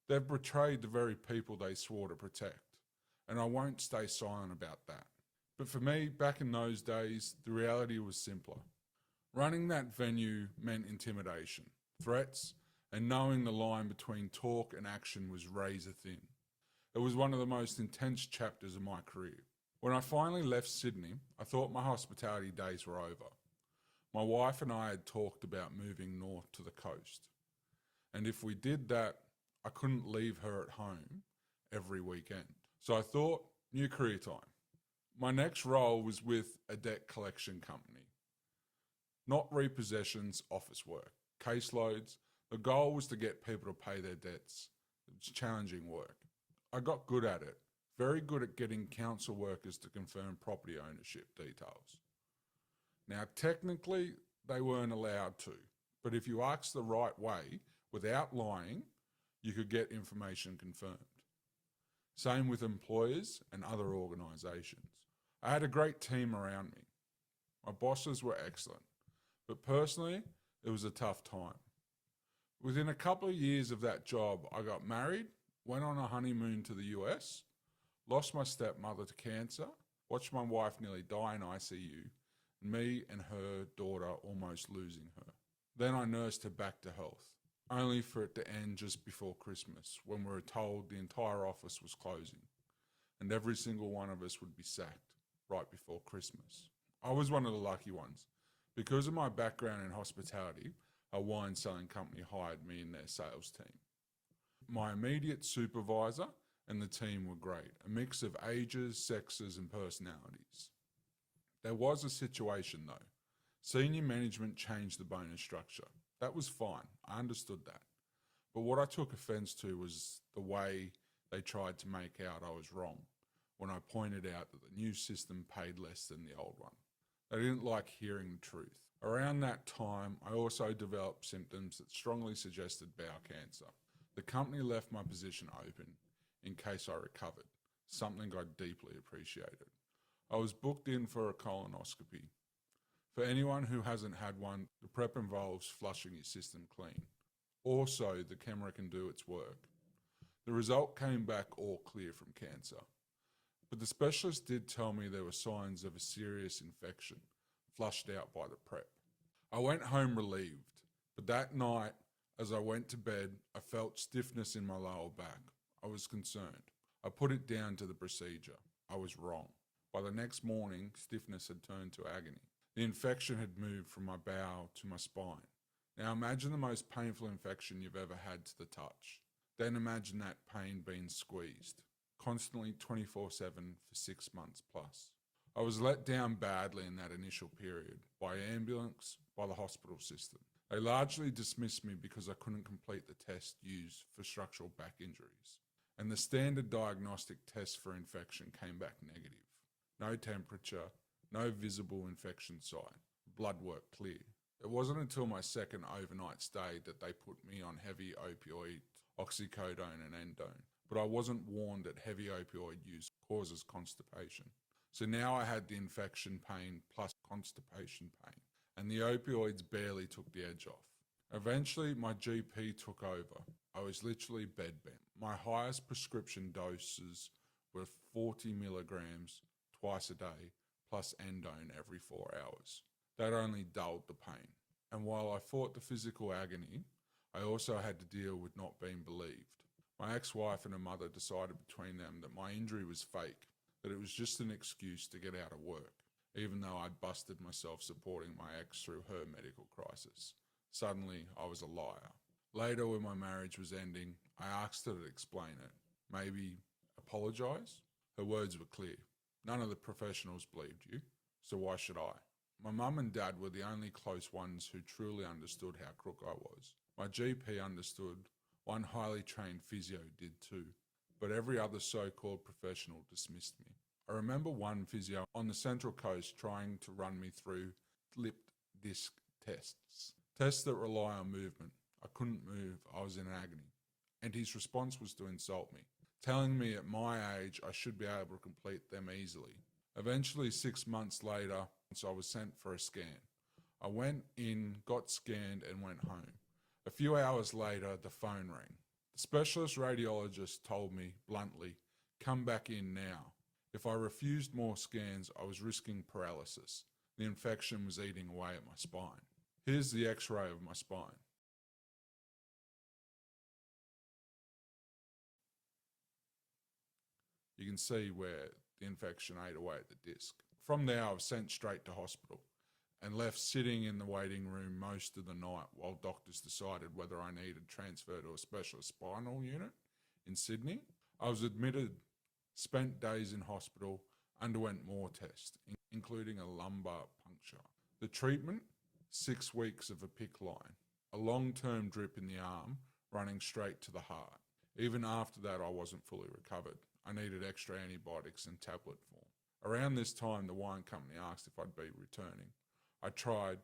[SPEAKER 1] they've betrayed the very people they swore to protect. And I won't stay silent about that. But for me, back in those days, the reality was simpler. Running that venue meant intimidation. threats, and knowing the line between talk and action was razor thin. It was one of the most intense chapters of my career. When I finally left Sydney, I thought my hospitality days were over. My wife and I had talked about moving north to the coast. And if we did that, I couldn't leave her at home every weekend. So I thought, new career time. My next role was with a debt collection company. Not repossessions, office work, caseloads. The goal was to get people to pay their debts. It was challenging work. I got good at it, very good at getting council workers to confirm property ownership details. Now, technically, they weren't allowed to, but if you asked the right way, without lying, you could get information confirmed. Same with employers and other organisations. I had a great team around me. My bosses were excellent, but personally, it was a tough time. Within a couple of years of that job, I got married, went on a honeymoon to the US, lost my stepmother to cancer, watched my wife nearly die in ICU, and me and her daughter almost losing her. Then I nursed her back to health, only for it to end just before Christmas, when we were told the entire office was closing, and every single one of us would be sacked right before Christmas. I was one of the lucky ones. Because of my background in hospitality, a wine selling company hired me in their sales team. My immediate supervisor and the team were great, a mix of ages, sexes, and personalities. There was a situation though. Senior management changed the bonus structure. That was fine, I understood that. But what I took offence to was the way they tried to make out I was wrong when I pointed out that the new system paid less than the old one. They didn't like hearing the truth. Around that time, I also developed symptoms that strongly suggested bowel cancer. The company left my position open in case I recovered, something I deeply appreciated. I was booked in for a colonoscopy. For anyone who hasn't had one, the prep involves flushing your system clean. Also, the camera can do its work. The result came back all clear from cancer. But the specialist did tell me there were signs of a serious infection, flushed out by the prep. I went home relieved, but that night, as I went to bed, I felt stiffness in my lower back. I was concerned. I put it down to the procedure. I was wrong. By the next morning, stiffness had turned to agony. The infection had moved from my bowel to my spine. Now imagine the most painful infection you've ever had to the touch. Then imagine that pain being squeezed, constantly 24/7 for 6 months plus. I was let down badly in that initial period, by ambulance, by the hospital system. They largely dismissed me because I couldn't complete the test used for structural back injuries. And the standard diagnostic test for infection came back negative. No temperature, no visible infection sign, blood work clear. It wasn't until my second overnight stay that they put me on heavy opioid, oxycodone and endone. But I wasn't warned that heavy opioid use causes constipation. So now I had the infection pain plus constipation pain, and the opioids barely took the edge off. Eventually, my GP took over. I was literally bedbound. My highest prescription doses were 40 milligrams twice a day, plus endone every 4 hours. That only dulled the pain. And while I fought the physical agony, I also had to deal with not being believed. My ex-wife and her mother decided between them that my injury was fake, that it was just an excuse to get out of work, even though I'd busted myself supporting my ex through her medical crisis. Suddenly, I was a liar. Later, when my marriage was ending, I asked her to explain it. Maybe apologise? Her words were clear. None of the professionals believed you, so why should I? My mum and dad were the only close ones who truly understood how crook I was. My GP understood. One highly trained physio did too, but every other so-called professional dismissed me. I remember one physio on the Central Coast trying to run me through lip disc tests that rely on movement. I couldn't move, I was in agony. And his response was to insult me, telling me at my age I should be able to complete them easily. Eventually, 6 months later, I was sent for a scan. I went in, got scanned and went home. A few hours later, the phone rang. The specialist radiologist told me bluntly, "Come back in now." If I refused more scans, I was risking paralysis. The infection was eating away at my spine. Here's the x-ray of my spine. You can see where the infection ate away at the disc. From there, I was sent straight to hospital and left sitting in the waiting room most of the night while doctors decided whether I needed transfer to a specialist spinal unit in Sydney. I was admitted, spent days in hospital, underwent more tests, including a lumbar puncture. The treatment, 6 weeks of a PICC line, a long-term drip in the arm running straight to the heart. Even after that, I wasn't fully recovered. I needed extra antibiotics in tablet form. Around this time, the wine company asked if I'd be returning. I tried,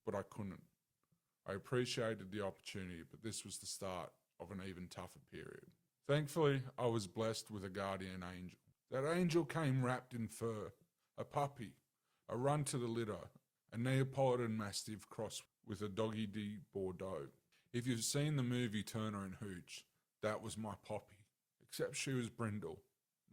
[SPEAKER 1] but I couldn't. I appreciated the opportunity, but this was the start of an even tougher period. Thankfully, I was blessed with a guardian angel. That angel came wrapped in fur, a puppy, a run to the litter, a Neapolitan Mastiff cross with a Doggy D Bordeaux. If you've seen the movie Turner and Hooch, that was my Poppy, except she was brindle,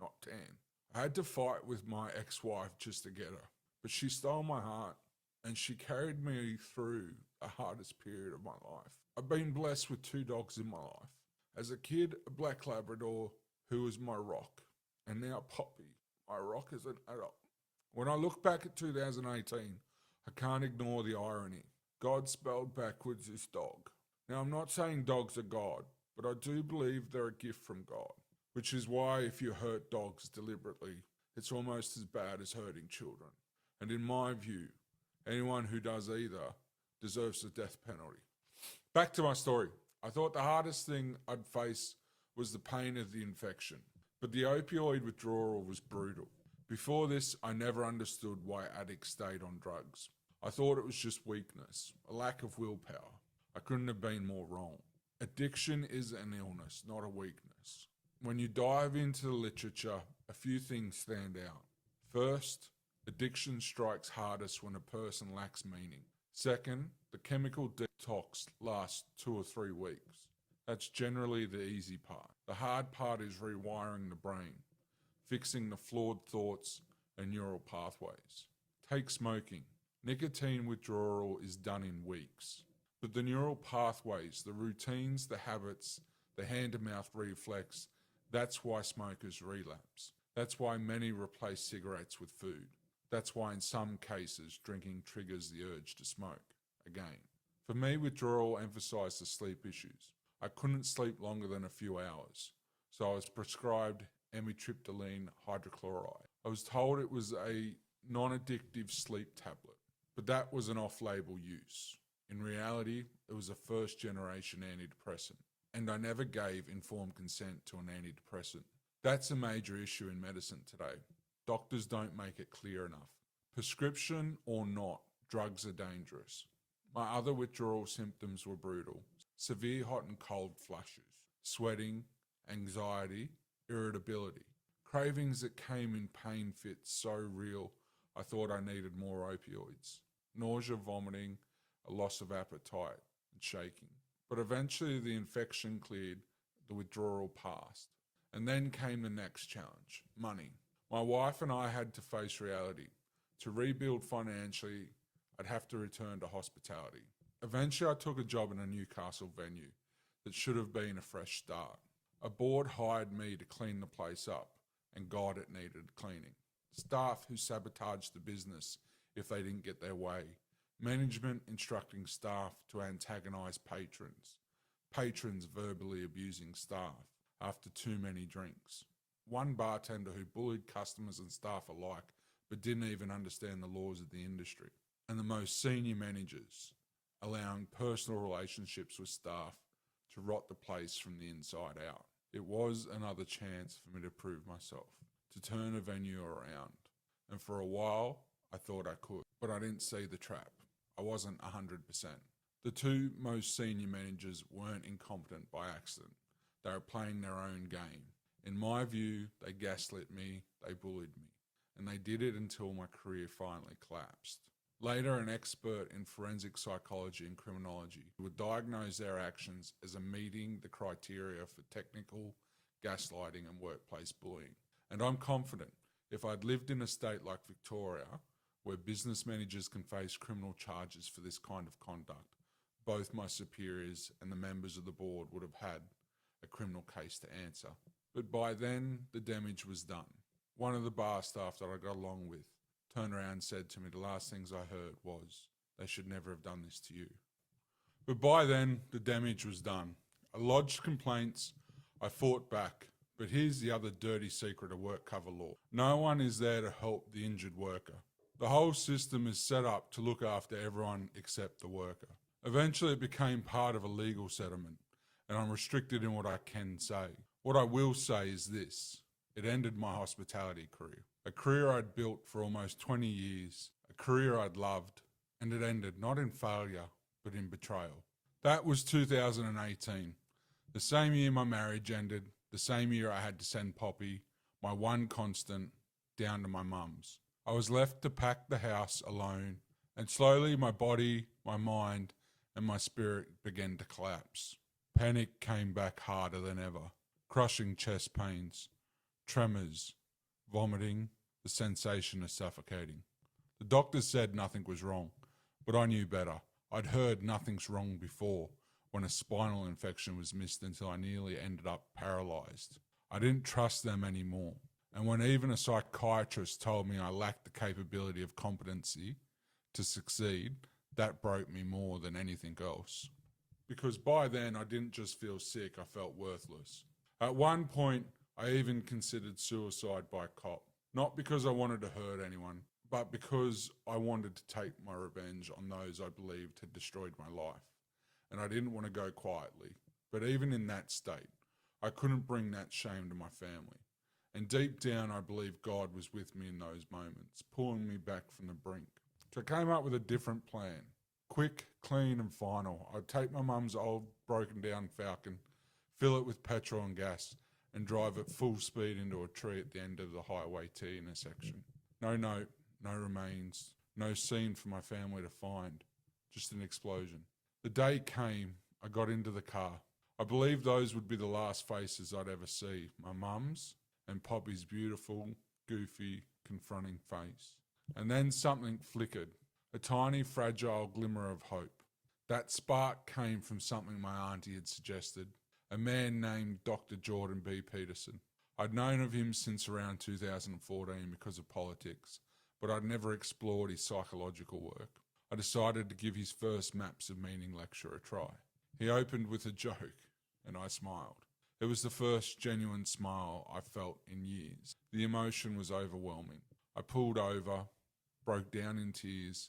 [SPEAKER 1] not tan. I had to fight with my ex-wife just to get her, but she stole my heart and she carried me through the hardest period of my life. I've been blessed with 2 dogs in my life. As a kid, a black Labrador who was my rock, and now Poppy, my rock as an adult. When I look back at 2018, I can't ignore the irony. God spelled backwards is dog. Now, I'm not saying dogs are God, but I do believe they're a gift from God, which is why if you hurt dogs deliberately, it's almost as bad as hurting children. And in my view, anyone who does either deserves the death penalty. Back to my story. I thought the hardest thing I'd face was the pain of the infection, but the opioid withdrawal was brutal. Before this, I never understood why addicts stayed on drugs. I thought it was just weakness, a lack of willpower. I couldn't have been more wrong. Addiction is an illness, not a weakness. When you dive into the literature, a few things stand out. First, addiction strikes hardest when a person lacks meaning. Second, the chemical detox lasts 2 or 3 weeks. That's generally the easy part. The hard part is rewiring the brain, fixing the flawed thoughts and neural pathways. Take smoking. Nicotine withdrawal is done in weeks. But the neural pathways, the routines, the habits, the hand-to-mouth reflex, that's why smokers relapse. That's why many replace cigarettes with food. That's why in some cases drinking triggers the urge to smoke again. For me, withdrawal emphasised the sleep issues. I couldn't sleep longer than a few hours, so I was prescribed amitriptyline hydrochloride. I was told it was a non-addictive sleep tablet, but that was an off-label use. In reality, it was a first-generation antidepressant, and I never gave informed consent to an antidepressant. That's a major issue in medicine today. Doctors don't make it clear enough. Prescription or not, drugs are dangerous. My other withdrawal symptoms were brutal. Severe hot and cold flushes, sweating, anxiety, irritability, cravings that came in pain fits so real I thought I needed more opioids, nausea, vomiting, a loss of appetite, and shaking. But eventually the infection cleared, the withdrawal passed. And then came the next challenge, money. My wife and I had to face reality. To rebuild financially, I'd have to return to hospitality. Eventually I took a job in a Newcastle venue that should have been a fresh start. A board hired me to clean the place up, and God, it needed cleaning. Staff who sabotaged the business if they didn't get their way. Management instructing staff to antagonise patrons. Patrons verbally abusing staff after too many drinks. One bartender who bullied customers and staff alike but didn't even understand the laws of the industry. And the most senior managers allowing personal relationships with staff to rot the place from the inside out. It was another chance for me to prove myself, to turn a venue around. And for a while, I thought I could, but I didn't see the trap. I wasn't 100%. The 2 most senior managers weren't incompetent by accident. They were playing their own game. In my view, they gaslit me, they bullied me, and they did it until my career finally collapsed. Later, an expert in forensic psychology and criminology would diagnose their actions as meeting the criteria for technical gaslighting and workplace bullying. And I'm confident if I'd lived in a state like Victoria, where business managers can face criminal charges for this kind of conduct, both my superiors and the members of the board would have had a criminal case to answer. But by then, the damage was done. One of the bar staff that I got along with turned around and said to me, the last things I heard was, they should never have done this to you. But by then, the damage was done. I lodged complaints, I fought back. But here's the other dirty secret of work cover law. No one is there to help the injured worker. The whole system is set up to look after everyone except the worker. Eventually it became part of a legal settlement, and I'm restricted in what I can say. What I will say is this: it ended my hospitality career. A career I'd built for almost 20 years, a career I'd loved, and it ended not in failure, but in betrayal. That was 2018. The same year my marriage ended, the same year I had to send Poppy, my one constant, down to my mum's. I was left to pack the house alone, and slowly my body, my mind, and my spirit began to collapse. Panic came back harder than ever, crushing chest pains, tremors, vomiting, the sensation of suffocating. The doctors said nothing was wrong, but I knew better. I'd heard nothing's wrong before, when a spinal infection was missed until I nearly ended up paralysed. I didn't trust them anymore. And when even a psychiatrist told me I lacked the capability of competency to succeed, that broke me more than anything else. Because by then I didn't just feel sick, I felt worthless. At one point, I even considered suicide by cop. Not because I wanted to hurt anyone, but because I wanted to take my revenge on those I believed had destroyed my life. And I didn't want to go quietly. But even in that state, I couldn't bring that shame to my family. And deep down, I believe God was with me in those moments, pulling me back from the brink. So I came up with a different plan. Quick, clean and final. I'd take my mum's old broken down Falcon, fill it with petrol and gas, and drive at full speed into a tree at the end of the Highway T intersection. No note, no remains, no scene for my family to find, just an explosion. The day came, I got into the car. I believed those would be the last faces I'd ever see, my mum's and Poppy's beautiful, goofy, confronting face. And then something flickered, a tiny, fragile glimmer of hope. That spark came from something my auntie had suggested, a man named Dr. Jordan B. Peterson. I'd known of him since around 2014 because of politics, but I'd never explored his psychological work. I decided to give his first Maps of Meaning lecture a try. He opened with a joke, and I smiled. It was the first genuine smile I felt in years. The emotion was overwhelming. I pulled over, broke down in tears,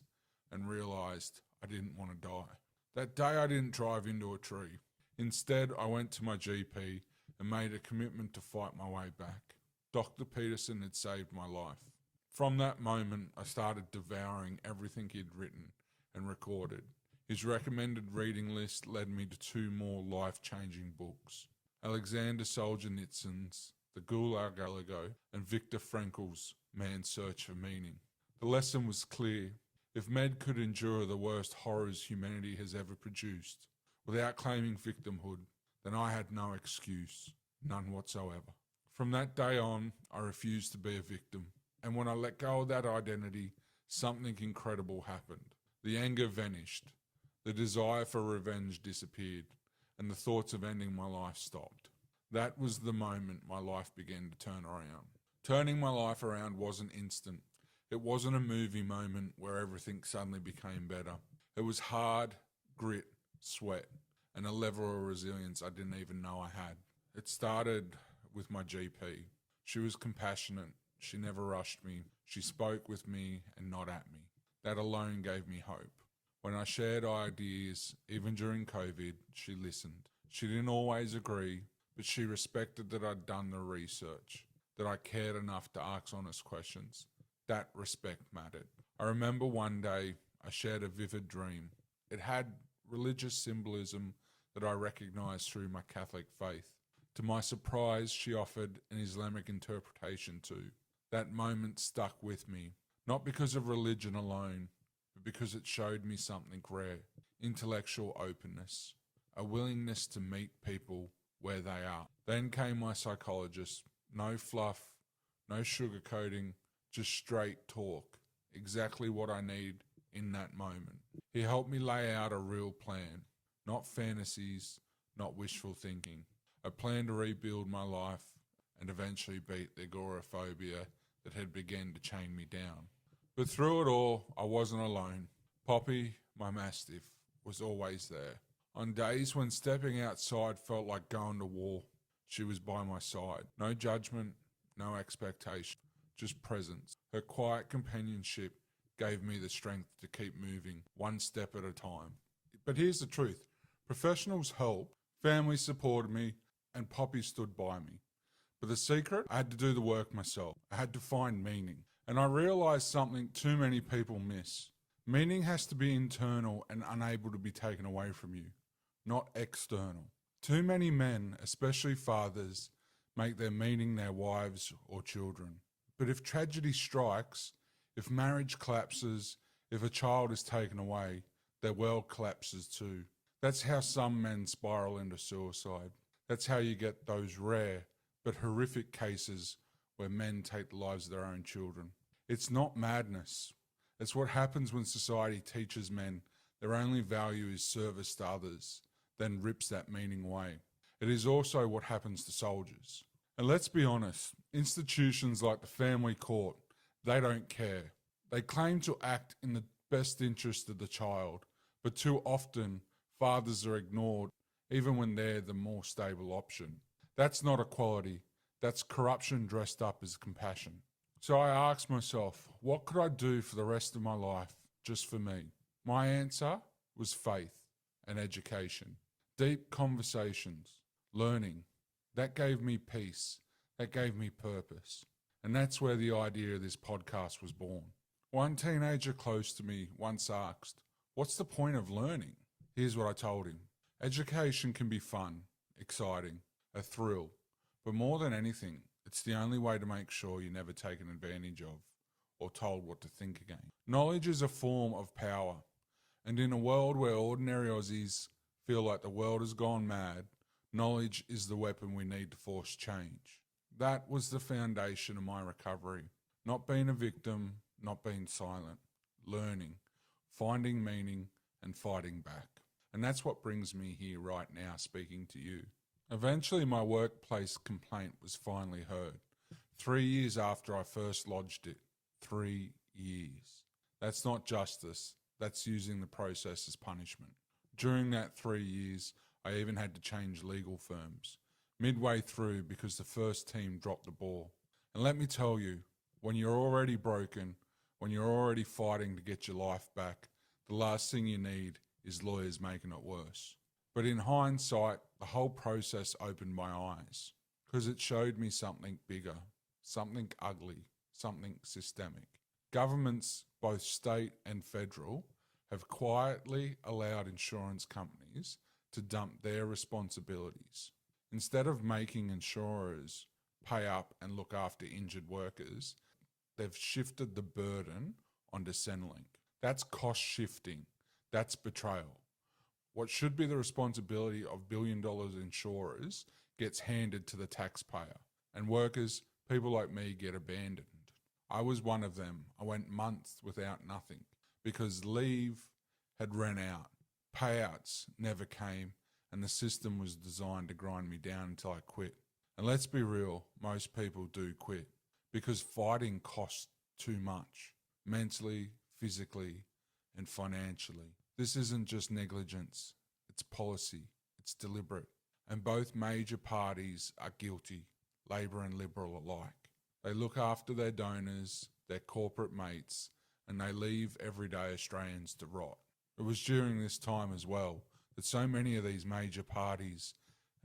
[SPEAKER 1] and realised I didn't want to die. That day I didn't drive into a tree. Instead, I went to my GP and made a commitment to fight my way back. Dr. Peterson had saved my life. From that moment, I started devouring everything he'd written and recorded. His recommended reading list led me to 2 more life-changing books: Aleksandr Solzhenitsyn's The Gulag Aligo and Viktor Frankl's Man's Search for Meaning. The lesson was clear. If Med could endure the worst horrors humanity has ever produced without claiming victimhood, then I had no excuse, none whatsoever. From that day on, I refused to be a victim. And when I let go of that identity, something incredible happened. The anger vanished. The desire for revenge disappeared. And the thoughts of ending my life stopped. That was the moment my life began to turn around. Turning my life around wasn't instant. It wasn't a movie moment where everything suddenly became better. It was hard, grit, sweat, and a level of resilience I didn't even know I had. It started with my GP. She was compassionate. She never rushed me. She spoke with me and not at me. That alone gave me hope. When I shared ideas, even during COVID, she listened. She didn't always agree, but she respected that I'd done the research, that I cared enough to ask honest questions. That respect mattered. I remember one day I shared a vivid dream. It had religious symbolism that I recognized through my Catholic faith. To my surprise, she offered an Islamic interpretation too. That moment stuck with me, not because of religion alone, but because it showed me something rare: intellectual openness, a willingness to meet people where they are. Then came my psychologist. No fluff, no sugarcoating, just straight talk, exactly what I need in that moment. He helped me lay out a real plan, not fantasies, not wishful thinking, a plan to rebuild my life, and eventually beat the agoraphobia that had begun to chain me down. But through it all, I wasn't alone. Poppy, my mastiff, was always there. On days when stepping outside felt like going to war, she was by my side. No judgment, no expectation, just presence. Her quiet companionship gave me the strength to keep moving, one step at a time. But here's the truth. Professionals helped, family supported me, and Poppy stood by me. But the secret, I had to do the work myself. I had to find meaning. And I realised something too many people miss. Meaning has to be internal and unable to be taken away from you, not external. Too many men, especially fathers, make their meaning their wives or children. But if tragedy strikes, if marriage collapses, if a child is taken away, their world collapses too. That's how some men spiral into suicide. That's how you get those rare but horrific cases where men take the lives of their own children. It's not madness. It's what happens when society teaches men their only value is service to others, then rips that meaning away. It is also what happens to soldiers. And let's be honest, institutions like the family court, they don't care. They claim to act in the best interest of the child, but too often fathers are ignored even when they're the more stable option. That's not equality. That's corruption dressed up as compassion. So I asked myself, what could I do for the rest of my life just for me? My answer was faith and education. Deep conversations, learning. That gave me peace. That gave me purpose. And that's where the idea of this podcast was born. One teenager close to me once asked, what's the point of learning? Here's what I told him. Education can be fun, exciting, a thrill, but more than anything, it's the only way to make sure you're never taken advantage of or told what to think again. Knowledge is a form of power, and in a world where ordinary Aussies feel like the world has gone mad, knowledge is the weapon we need to force change. That was the foundation of my recovery. Not being a victim, not being silent, learning, finding meaning, and fighting back. And that's what brings me here right now speaking to you. Eventually my workplace complaint was finally heard. 3 years after I first lodged it. 3 years. That's not justice. That's using the process as punishment. During that 3 years, I even had to change legal firms. Midway through because the first team dropped the ball. And let me tell you, when you're already broken, when you're already fighting to get your life back, the last thing you need is lawyers making it worse. But in hindsight, the whole process opened my eyes because it showed me something bigger, something ugly, something systemic. Governments, both state and federal, have quietly allowed insurance companies to dump their responsibilities. Instead of making insurers pay up and look after injured workers, they've shifted the burden onto Centrelink. That's cost shifting. That's betrayal. What should be the responsibility of billion-dollar insurers gets handed to the taxpayer. And workers, people like me, get abandoned. I was one of them. I went months without nothing because leave had run out. Payouts never came, and the system was designed to grind me down until I quit. And let's be real, most people do quit because fighting costs too much, mentally, physically, and financially. This isn't just negligence, it's policy, it's deliberate. And both major parties are guilty, Labor and Liberal alike. They look after their donors, their corporate mates, and they leave everyday Australians to rot. It was during this time as well that so many of these major parties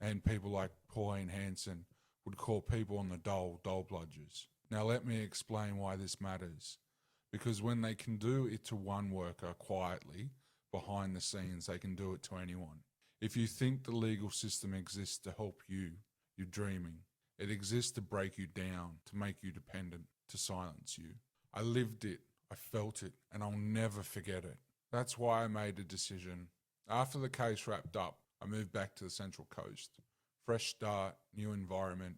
[SPEAKER 1] and people like Pauline Hanson would call people on the dole bludgers. Now let me explain why this matters. Because when they can do it to one worker quietly, behind the scenes, they can do it to anyone. If you think the legal system exists to help you, you're dreaming. It exists to break you down, to make you dependent, to silence you. I lived it, I felt it, and I'll never forget it. That's why I made a decision. After the case wrapped up, I moved back to the Central Coast. Fresh start, new environment,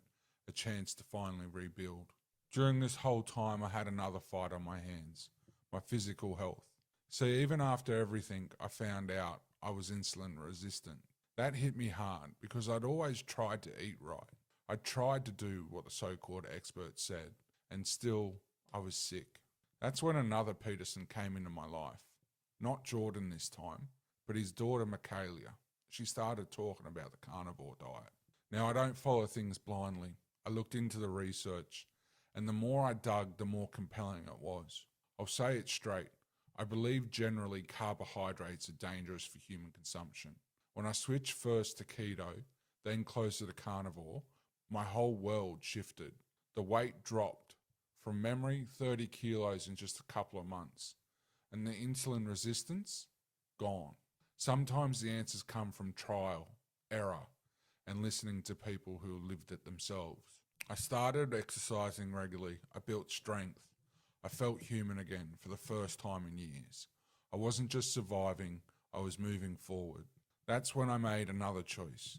[SPEAKER 1] a chance to finally rebuild. During this whole time, I had another fight on my hands, my physical health. See, even after everything, I found out I was insulin resistant. That hit me hard because I'd always tried to eat right. I tried to do what the so-called experts said, and still I was sick. That's when another Peterson came into my life. Not Jordan this time, but his daughter Michaela. She started talking about the carnivore diet. Now, I don't follow things blindly. I looked into the research, and the more I dug, the more compelling it was. I'll say it straight. I believe generally carbohydrates are dangerous for human consumption. When I switched first to keto, then closer to carnivore, my whole world shifted. The weight dropped. From memory, 30 kilos in just a couple of months. And the insulin resistance? Gone. Sometimes the answers come from trial, error, and listening to people who lived it themselves. I started exercising regularly. I built strength. I felt human again for the first time in years. I wasn't just surviving, I was moving forward. That's when I made another choice,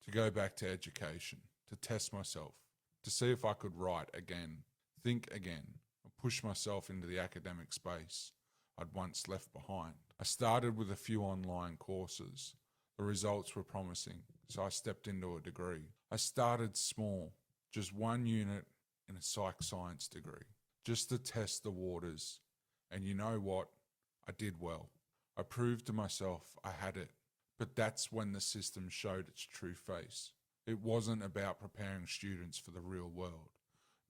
[SPEAKER 1] to go back to education, to test myself, to see if I could write again, think again, and push myself into the academic space I'd once left behind. I started with a few online courses. The results were promising, so I stepped into a degree. I started small, just one unit in a psych science degree, just to test the waters. And you know what? I did well. I proved to myself I had it. But that's when the system showed its true face. It wasn't about preparing students for the real world.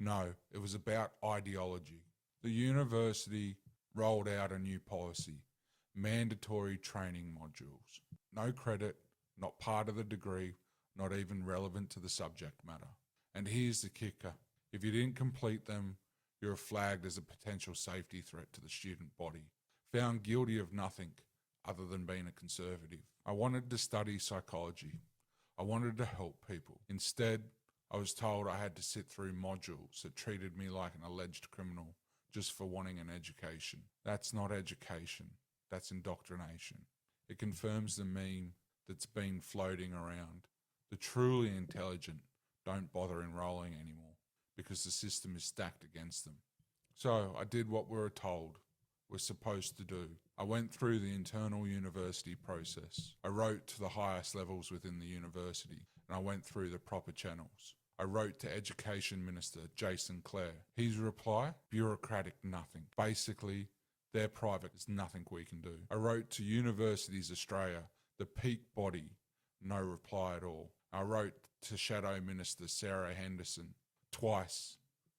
[SPEAKER 1] No, it was about ideology. The university rolled out a new policy, mandatory training modules. No credit, not part of the degree, not even relevant to the subject matter. And here's the kicker. If you didn't complete them, you're flagged as a potential safety threat to the student body, found guilty of nothing other than being a conservative. I wanted to study psychology. I wanted to help people. Instead, I was told I had to sit through modules that treated me like an alleged criminal just for wanting an education. That's not education. That's indoctrination. It confirms the meme that's been floating around. The truly intelligent don't bother enrolling anymore because the system is stacked against them. So I did what we were told we're supposed to do. I went through the internal university process. I wrote to the highest levels within the university, and I went through the proper channels. I wrote to Education Minister Jason Clare. His reply, bureaucratic nothing. Basically, their private is nothing we can do. I wrote to Universities Australia, the peak body, no reply at all. I wrote to Shadow Minister Sarah Henderson twice,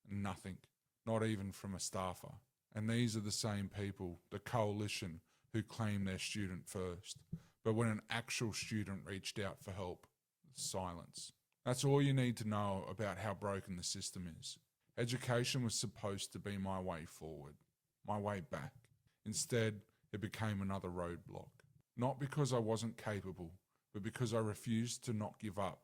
[SPEAKER 1] nothing, not even from a staffer. And these are the same people, the coalition, who claim they're student first. But when an actual student reached out for help, silence. That's all you need to know about how broken the system is. Education was supposed to be my way forward, my way back. Instead, it became another roadblock. Not because I wasn't capable, but because I refused to not give up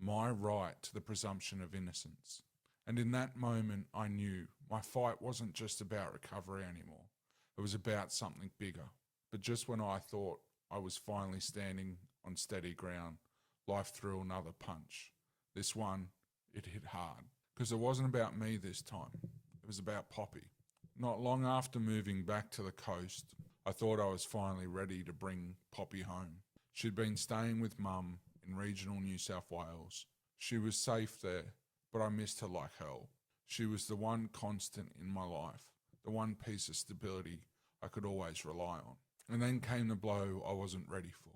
[SPEAKER 1] my right to the presumption of innocence. And in that moment, I knew my fight wasn't just about recovery anymore. It was about something bigger. But just when I thought I was finally standing on steady ground, life threw another punch. This one, it hit hard. Because it wasn't about me this time. It was about Poppy. Not long after moving back to the coast, I thought I was finally ready to bring Poppy home. She'd been staying with Mum in regional New South Wales. She was safe there, but I missed her like hell. She was the one constant in my life, the one piece of stability I could always rely on. And then came the blow I wasn't ready for.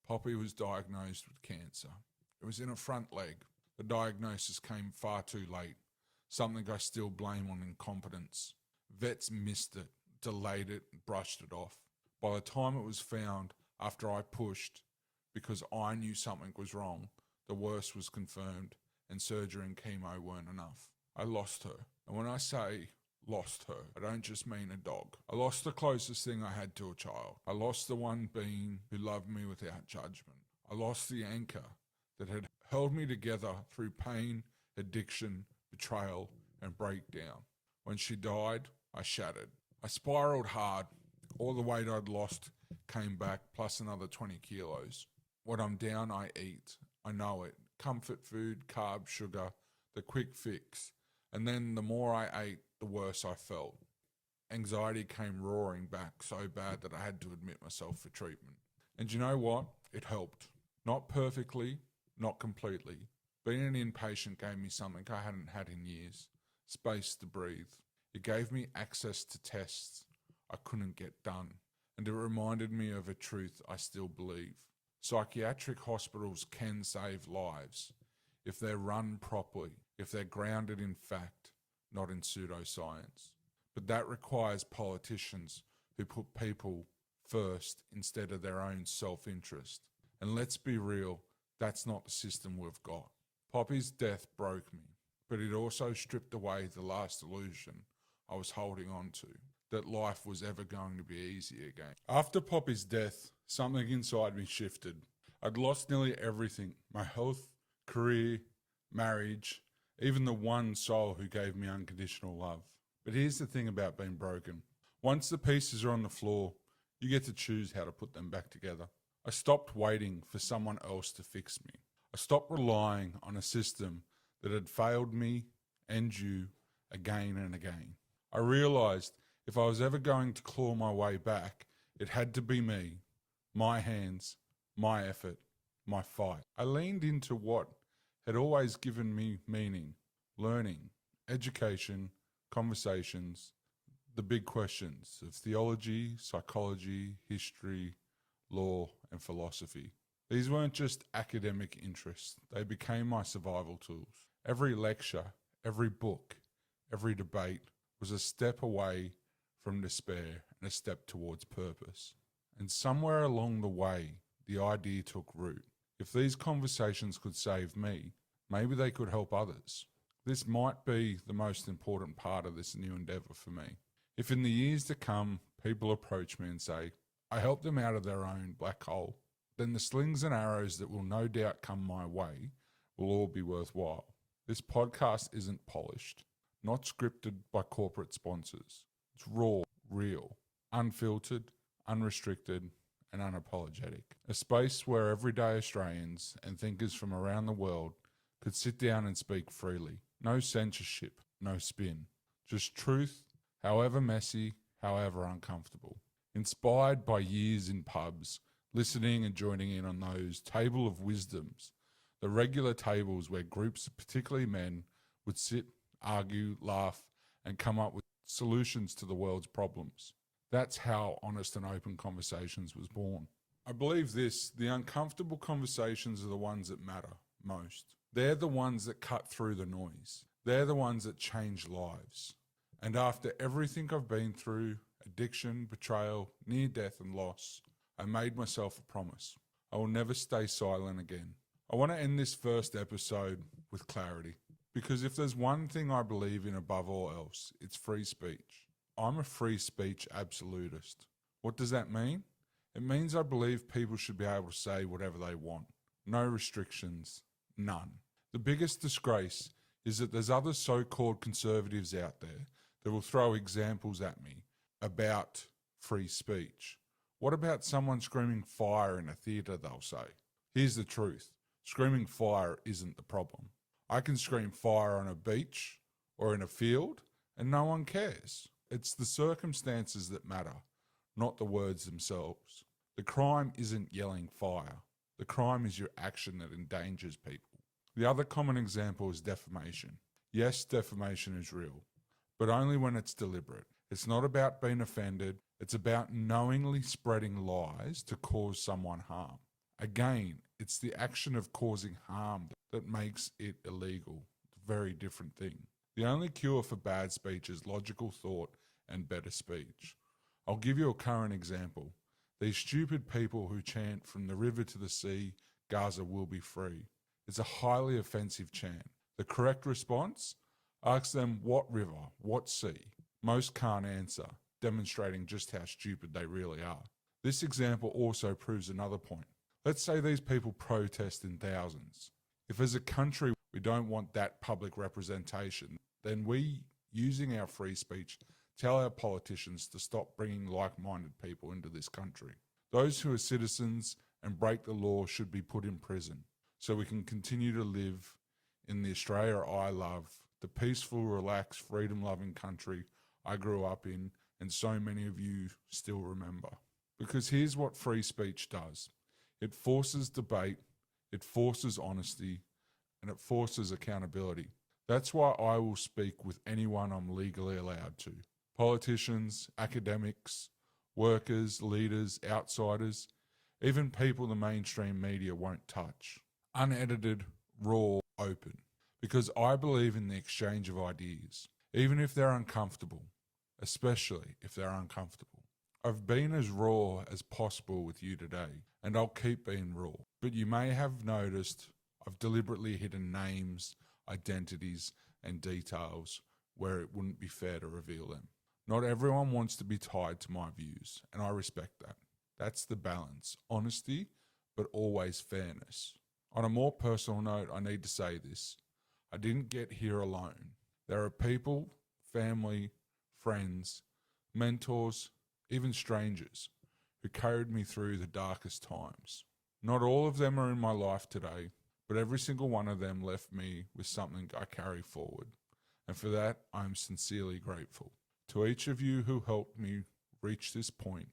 [SPEAKER 1] Poppy was diagnosed with cancer. It was in her front leg. The diagnosis came far too late, something I still blame on incompetence. Vets missed it, delayed it, and brushed it off. By the time it was found, after I pushed, because I knew something was wrong, the worst was confirmed, and surgery and chemo weren't enough. I lost her. And when I say lost her, I don't just mean a dog. I lost the closest thing I had to a child. I lost the one being who loved me without judgment. I lost the anchor that had held me together through pain, addiction, betrayal, and breakdown. When she died, I shattered. I spiraled hard. All the weight I'd lost came back, plus another 20 kilos. When I'm down, I eat. I know it. Comfort food, carbs, sugar, the quick fix. And then the more I ate, the worse I felt. Anxiety came roaring back so bad that I had to admit myself for treatment. And you know what? It helped. Not perfectly, not completely, Being an inpatient gave me something I hadn't had in years: space to breathe. It gave me access to tests I couldn't get done, and it reminded me of a truth I still believe. Psychiatric hospitals can save lives if they're run properly, if they're grounded in fact, not in pseudoscience. But that requires politicians who put people first instead of their own self-interest. And let's be real, that's not the system we've got. Poppy's death broke me, but it also stripped away the last illusion I was holding on to, that life was ever going to be easy again. After Poppy's death, something inside me shifted. I'd lost nearly everything: my health, career, marriage, even the one soul who gave me unconditional love. But here's the thing about being broken. Once the pieces are on the floor, you get to choose how to put them back together. I stopped waiting for someone else to fix me. I stopped relying on a system that had failed me and you again and again. I realised if I was ever going to claw my way back, it had to be me, my hands, my effort, my fight. I leaned into what had always given me meaning: learning, education, conversations, the big questions of theology, psychology, history, law, and philosophy. These weren't just academic interests, they became my survival tools. Every lecture, every book, every debate was a step away from despair and a step towards purpose. And somewhere along the way, the idea took root. If these conversations could save me, maybe they could help others. This might be the most important part of this new endeavour for me. If in the years to come, people approach me and say, I helped them out of their own black hole, then the slings and arrows that will no doubt come my way will all be worthwhile. This podcast isn't polished, not scripted by corporate sponsors. It's raw, real, unfiltered, unrestricted, and unapologetic. A space where everyday Australians and thinkers from around the world could sit down and speak freely. No censorship, no spin. Just truth, however messy, however uncomfortable. Inspired by years in pubs, listening and joining in on those table of wisdoms, the regular tables where groups, particularly men, would sit, argue, laugh, and come up with solutions to the world's problems. That's how Honest and Open Conversations was born. I believe this: the uncomfortable conversations are the ones that matter most. They're the ones that cut through the noise. They're the ones that change lives. And after everything I've been through, addiction, betrayal, near death and loss, I made myself a promise. I will never stay silent again. I want to end this first episode with clarity, because if there's one thing I believe in above all else, it's free speech. I'm a free speech absolutist. What does that mean? It means I believe people should be able to say whatever they want. No restrictions, none. The biggest disgrace is that there's other so-called conservatives out there that will throw examples at me about free speech. What about someone screaming fire in a theatre, they'll say? Here's the truth. Screaming fire isn't the problem. I can scream fire on a beach or in a field and no one cares. It's the circumstances that matter, not the words themselves. The crime isn't yelling fire. The crime is your action that endangers people. The other common example is defamation. Yes, defamation is real, but only when it's deliberate. It's not about being offended. It's about knowingly spreading lies to cause someone harm. Again, it's the action of causing harm that makes it illegal. It's a very different thing. The only cure for bad speech is logical thought and better speech. I'll give you a current example. These stupid people who chant from the river to the sea, Gaza will be free. It's a highly offensive chant. The correct response? Ask them what river, what sea. Most can't answer, demonstrating just how stupid they really are. This example also proves another point. Let's say these people protest in thousands. If as a country we don't want that public representation, then we, using our free speech, tell our politicians to stop bringing like-minded people into this country. Those who are citizens and break the law should be put in prison so we can continue to live in the Australia I love, the peaceful, relaxed, freedom-loving country I grew up in and so many of you still remember. Because here's what free speech does. It forces debate, it forces honesty, and it forces accountability. That's why I will speak with anyone I'm legally allowed to. Politicians, academics, workers, leaders, outsiders, even people the mainstream media won't touch. Unedited, raw, open. Because I believe in the exchange of ideas, even if they're uncomfortable, especially if they're uncomfortable. I've been as raw as possible with you today, and I'll keep being raw. But you may have noticed I've deliberately hidden names, identities, and details where it wouldn't be fair to reveal them. Not everyone wants to be tied to my views, and I respect that. That's the balance, honesty, but always fairness. On a more personal note, I need to say this. I didn't get here alone. There are people, family, friends, mentors, even strangers who carried me through the darkest times. Not all of them are in my life today, but every single one of them left me with something I carry forward. And for that, I am sincerely grateful. To each of you who helped me reach this point,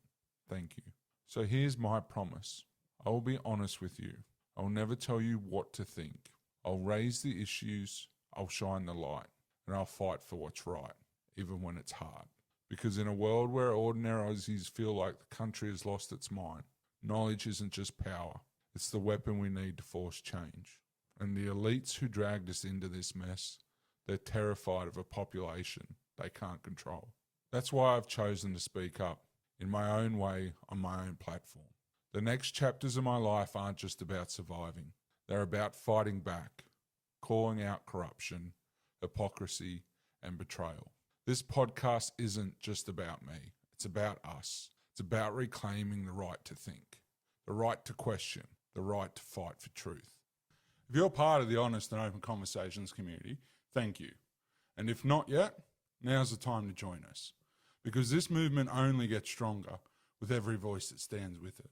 [SPEAKER 1] thank you. So here's my promise. I will be honest with you. I will never tell you what to think. I'll raise the issues, I'll shine the light, and I'll fight for what's right, even when it's hard. Because in a world where ordinary Aussies feel like the country has lost its mind, knowledge isn't just power, it's the weapon we need to force change. And the elites who dragged us into this mess, they're terrified of a population they can't control. That's why I've chosen to speak up, in my own way, on my own platform. The next chapters of my life aren't just about surviving. They're about fighting back, calling out corruption, hypocrisy, and betrayal. This podcast isn't just about me. It's about us. It's about reclaiming the right to think, the right to question, the right to fight for truth. If you're part of the Honest and Open Conversations community, thank you. And if not yet, now's the time to join us. Because this movement only gets stronger with every voice that stands with it.